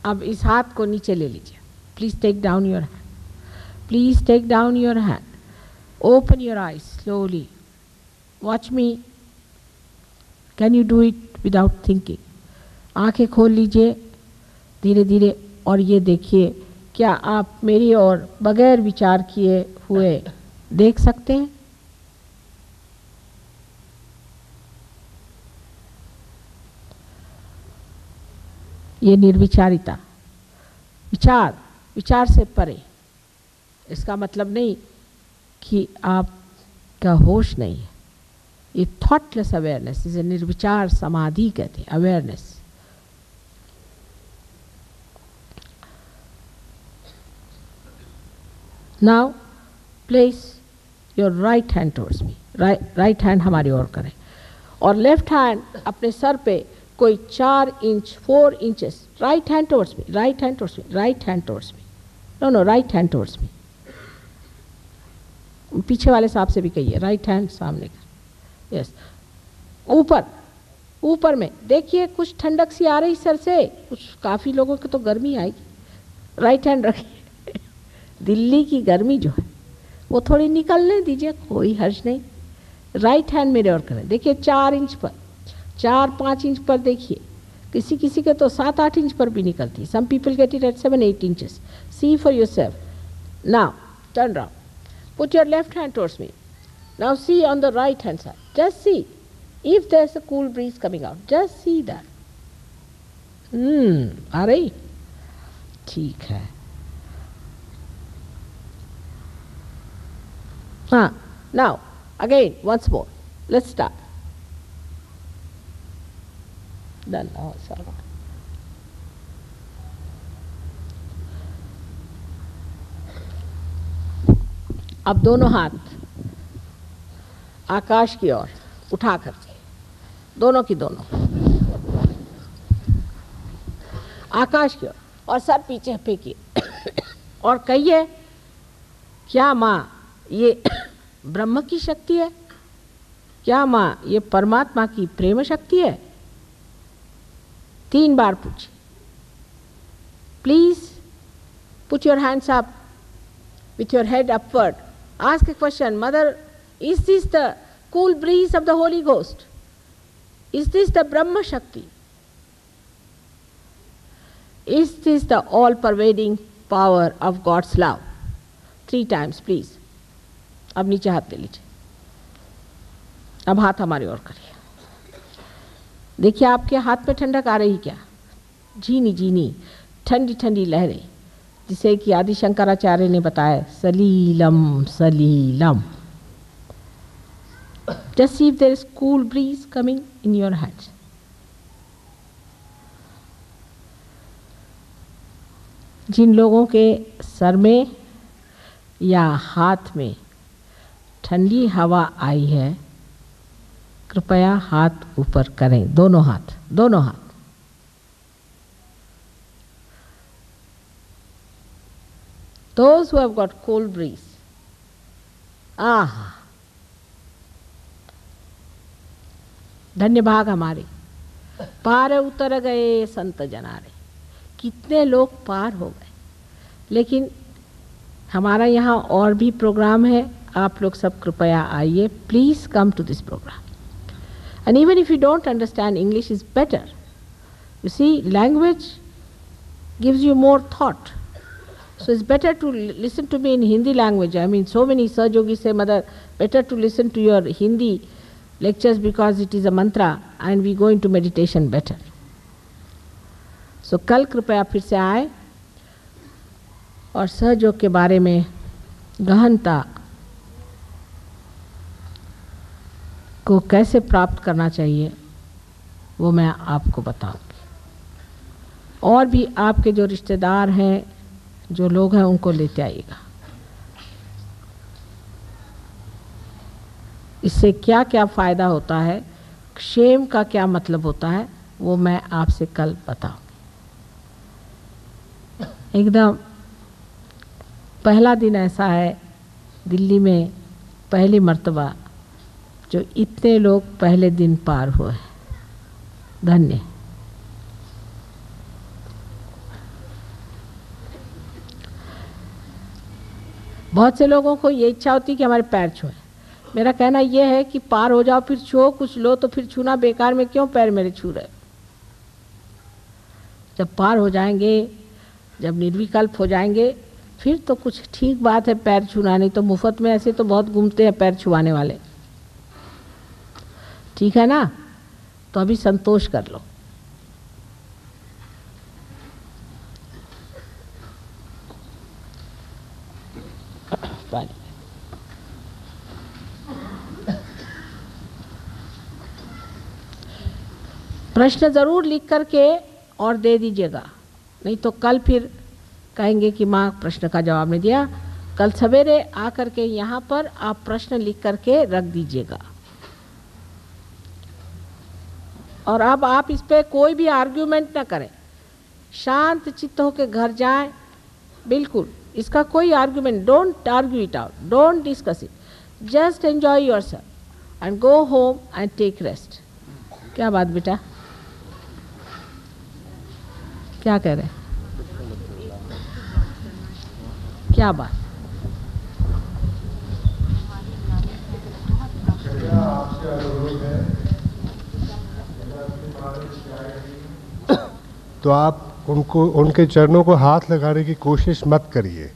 अब इस हाथ को नीचे ले लीजिए। Please take down your hand, please take down your hand, open your eyes slowly, watch me, can you do it without thinking. आंखें खोल लीजिए धीरे धीरे और ये देखिए, क्या आप मेरी ओर बगैर विचार किए हुए देख सकते हैं? ये निर्विचारिता, विचार से परे। इसका मतलब नहीं कि आपका होश नहीं है। ये थॉटलेस अवेयरनेस, इसे निर्विचार समाधि कहते हैं, awareness. Now place your right hand towards me, right hand हमारी ओर करें और लेफ्ट हैंड अपने सर पे कोई 4 inch 4 inches, right hand towards me, right hand towards me, right hand towards me, no right hand towards me. पीछे वाले साहब से भी कहिए, राइट हैंड सामने कर, यस। ऊपर में देखिए कुछ ठंडक सी आ रही सर से, कुछ काफ़ी लोगों को तो गर्मी आएगी। राइट हैंड रखिए। दिल्ली की गर्मी जो है वो थोड़ी निकलने दीजिए, कोई हर्ज नहीं। राइट हैंड मेरे और करें, देखिए 4 इंच पर, 4-5 इंच पर देखिए, किसी किसी के तो 7-8 इंच पर भी निकलती। Some people get it at 7-8 inches. See for yourself. Now turn round, put your left hand towards me. Now see on the right hand side, just see if there's a cool breeze coming out, just see that. आ रही? ठीक है। हाँ, now again once more, let's start. Done now, sorry. अब दोनों हाथ आकाश की ओर उठा करके, दोनों की दोनों आकाश की ओर, और सर पीछे फेंकिए और कहिए, क्या माँ ये ब्रह्म की शक्ति है? क्या माँ ये परमात्मा की प्रेम शक्ति है? 3 बार पूछिए। Please put your hands up with your head upward. Ask a question, Mother, is this the cool breeze of the Holy Ghost? Is this the Brahma Shakti? Is this the all-pervading power of God's love? 3 times, please. अब नीचे हाथ ले लीजिए। अब हाथ हमारी ओर करिए। देखिए आपके हाथ में ठंडक आ रही क्या? झीनी झीनी ठंडी ठंडी लहरें, जिसे कि आदि शंकराचार्य ने बताया सलीलम सलीलम। Just see if there is cool breeze coming in your hands. जिन लोगों के सर में या हाथ में ठंडी हवा आई है, कृपया हाथ ऊपर करें, दोनों हाथ, दोनों हाथ। Those who have got cold breeze, आहा, धन्य भाग हमारे, पार उतर गए संत जनारे। कितने लोग पार हो गए। लेकिन हमारा यहाँ और भी प्रोग्राम है, आप लोग सब कृपया आइए, please come to this programme. And even if you don't understand English is better, you see language gives you more thought. So it's better to listen to me in Hindi language. I mean, so many Sahjogi say, Mother, better to listen to your Hindi lectures because it is a mantra and we go into meditation better. So कल कृपया फिर से आए और सहयोग के बारे में गहनता को कैसे प्राप्त करना चाहिए वो मैं आपको बताऊंगी. और भी आपके जो रिश्तेदार हैं, जो लोग हैं, उनको लेते आइएगा. इससे क्या क्या फ़ायदा होता है, क्षेम का क्या मतलब होता है, वो मैं आपसे कल बताऊंगी. एकदम पहला दिन ऐसा है दिल्ली में, पहली मर्तबा जो इतने लोग पहले दिन पार हुए. धन्य. बहुत से लोगों को ये इच्छा होती है कि हमारे पैर छुएं. मेरा कहना यह है कि पार हो जाओ फिर छुओ, कुछ लो तो फिर छूना बेकार में क्यों पैर मेरे छू रहे. जब पार हो जाएंगे, जब निर्विकल्प हो जाएंगे, फिर तो कुछ ठीक बात है पैर छूना. नहीं तो मुफ्त में ऐसे तो बहुत घूमते हैं पैर छुआने वाले. ठीक है ना. तो अभी संतोष कर लो. पानी। प्रश्न जरूर लिख करके और दे दीजिएगा, नहीं तो कल फिर कहेंगे कि माँ प्रश्न का जवाब नहीं दिया। कल सवेरे आकर के यहाँ पर आप प्रश्न लिख करके रख दीजिएगा। और अब आप इस पे कोई भी आर्ग्यूमेंट ना करें, शांत चित्त होकर घर जाएं। बिल्कुल इसका कोई argument, don't argue it out, don't discuss it, just enjoy yourself and go home and take rest. क्या बात बेटा, क्या कह रहे हैं, क्या बात? तो आप उनके चरणों को हाथ लगाने की कोशिश मत करिए।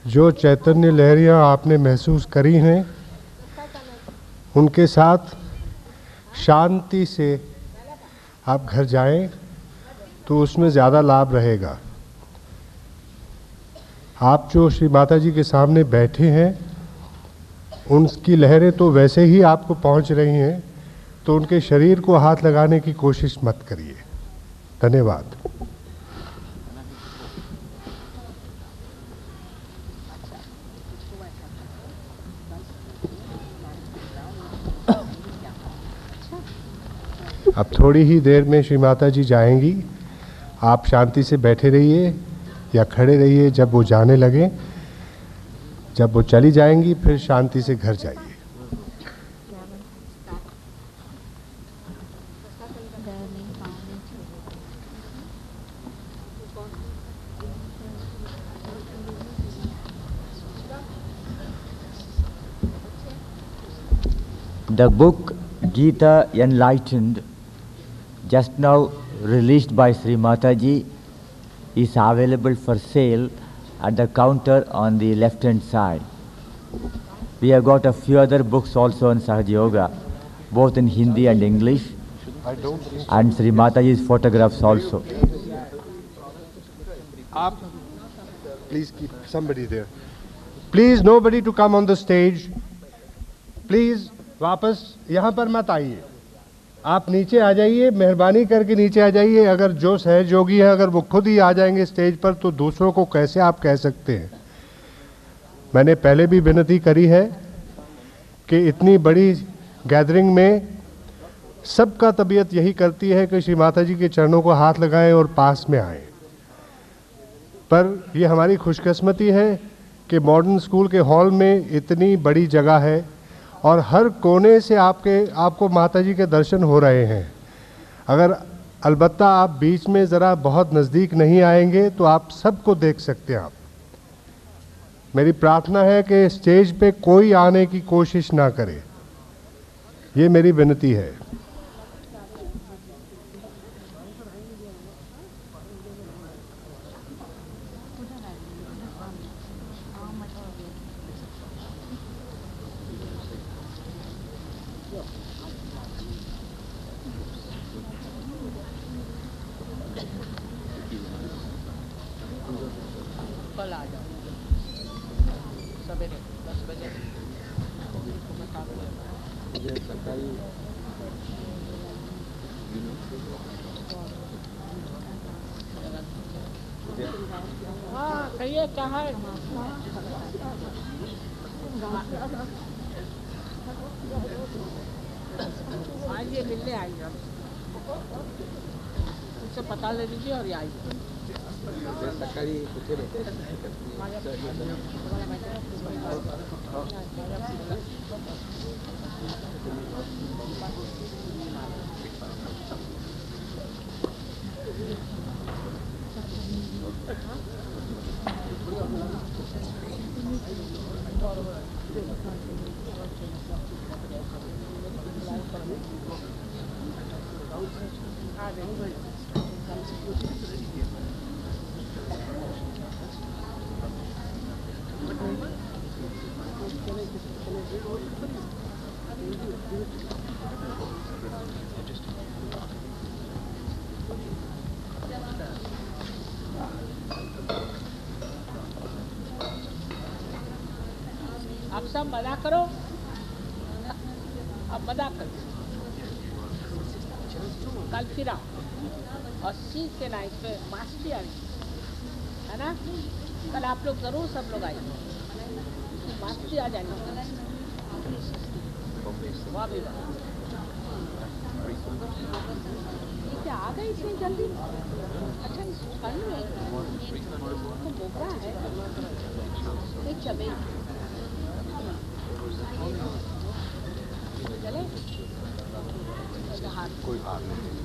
जो चैतन्य लहरियां आपने महसूस करी हैं उनके साथ शांति से आप घर जाएं तो उसमें ज़्यादा लाभ रहेगा। आप जो श्री माता जी के सामने बैठे हैं उनकी लहरें तो वैसे ही आपको पहुंच रही हैं, तो उनके शरीर को हाथ लगाने की कोशिश मत करिए। धन्यवाद। अब थोड़ी ही देर में श्री माता जी जाएंगी। आप शांति से बैठे रहिए या खड़े रहिए। जब वो जाने लगे, जब वो चली जाएंगी फिर शांति से घर जाइए। The book Gita Enlightened, just now released by Sri Mataji, is available for sale at the counter on the left hand side. We have got a few other books also on Sahaja Yoga, both in Hindi and English, and Sri Mataji's photographs also. Please keep somebody there. Please nobody to come on the stage. Please वापस यहाँ पर मत आइए। आप नीचे आ जाइए, मेहरबानी करके नीचे आ जाइए। अगर जो सहयोगी हैं अगर वो खुद ही आ जाएंगे स्टेज पर तो दूसरों को कैसे आप कह सकते हैं। मैंने पहले भी विनती करी है कि इतनी बड़ी गैदरिंग में सबका तबीयत यही करती है कि श्री माता जी के चरणों को हाथ लगाएं और पास में आएं। पर ये हमारी खुशकिस्मती है कि मॉडर्न स्कूल के हॉल में इतनी बड़ी जगह है और हर कोने से आपको माता जी के दर्शन हो रहे हैं। अगर अलबत्ता आप बीच में ज़रा बहुत नज़दीक नहीं आएंगे तो आप सबको देख सकते हैं आप। मेरी प्रार्थना है कि स्टेज पे कोई आने की कोशिश ना करे, ये मेरी विनती है। कहिए क्या है? आइए मिलने आइए, उससे पता ले लीजिए और आइए। आप सब मजा करो, अब मजा करो, कल फिर आओ और सीख के ना इस पे मास्टरी आनी है ना। कल आप लोग जरूर सब लोग आइए, मास्टरी आ जाएंगे। वाह भी वाह, क्या आ गई इतनी जल्दी? अच्छा इस फल में तो मोगरा है, एक चमेली चले कोई हार नहीं।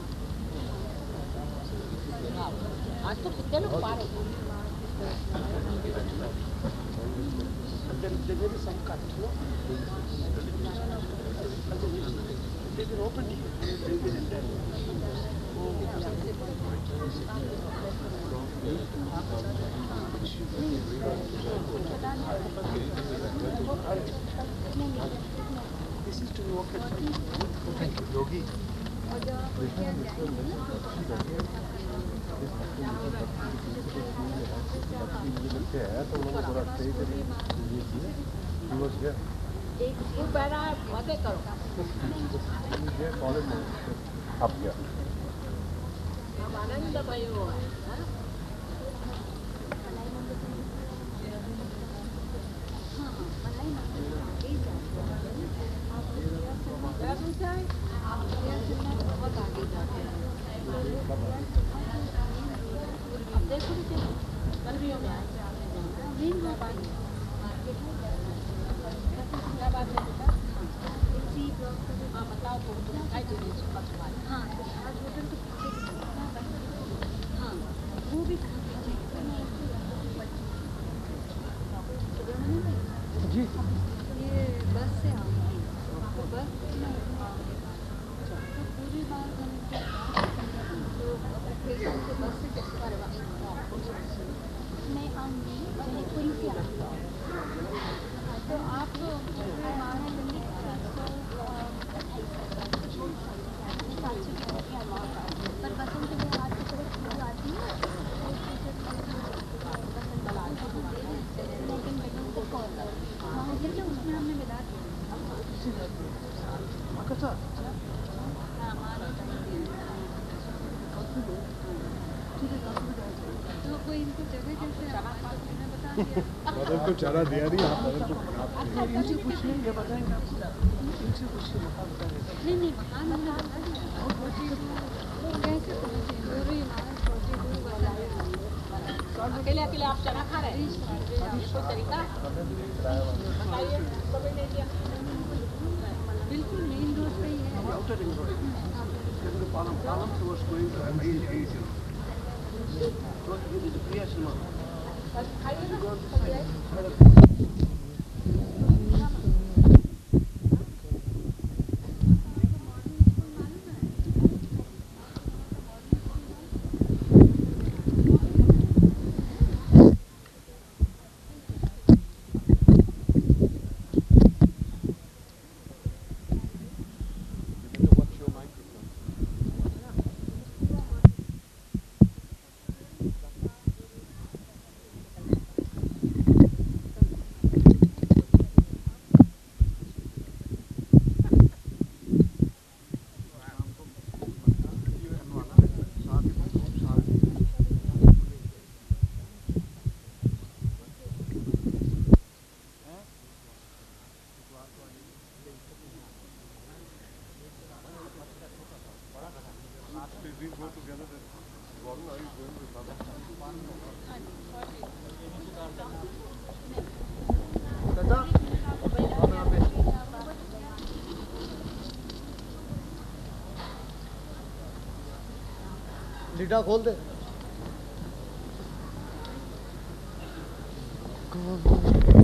आज तो कितने लोग मारे योगी तो उन्होंने तू पहना है, मजे करो। अब क्या हम आनंद भाई हो कल भी हो गया क्या बात है बेटा? हाँ बताओ तो दिखाई दे रही है तुम्हारी। हाँ आज होटल तो पीछे हाँ वो भी जी ये बस से आऊँगी तो बस तो पूरी बात तो फिर से बस से मैं आऊँगी पूरी से आऊँगी तो आप हमारा जल्दी पर बसों के लिए हाथ की तरफ आती है लेकिन बेटों को कॉल वहाँ से उसमें हमने मिला तो कोई इनको जगह कैसे बता दिया मदर को चारा दिया नहीं, आप मदर को इनसे कुछ नहीं, ये बताएंगे इनसे कुछ नहीं मकान हमने बता दिया और कैसे पहुँचे दोनों इमारत पहुँचे अकेले अकेले आप चना खा रहे हैं? कोई तरीका बताइए, कभी नहीं दिया। बिल्कुल मेन रोड पे ही है outer ring road. Palam towards going to easy. So it is a Priya cinema. Leda खोल दे। Go on.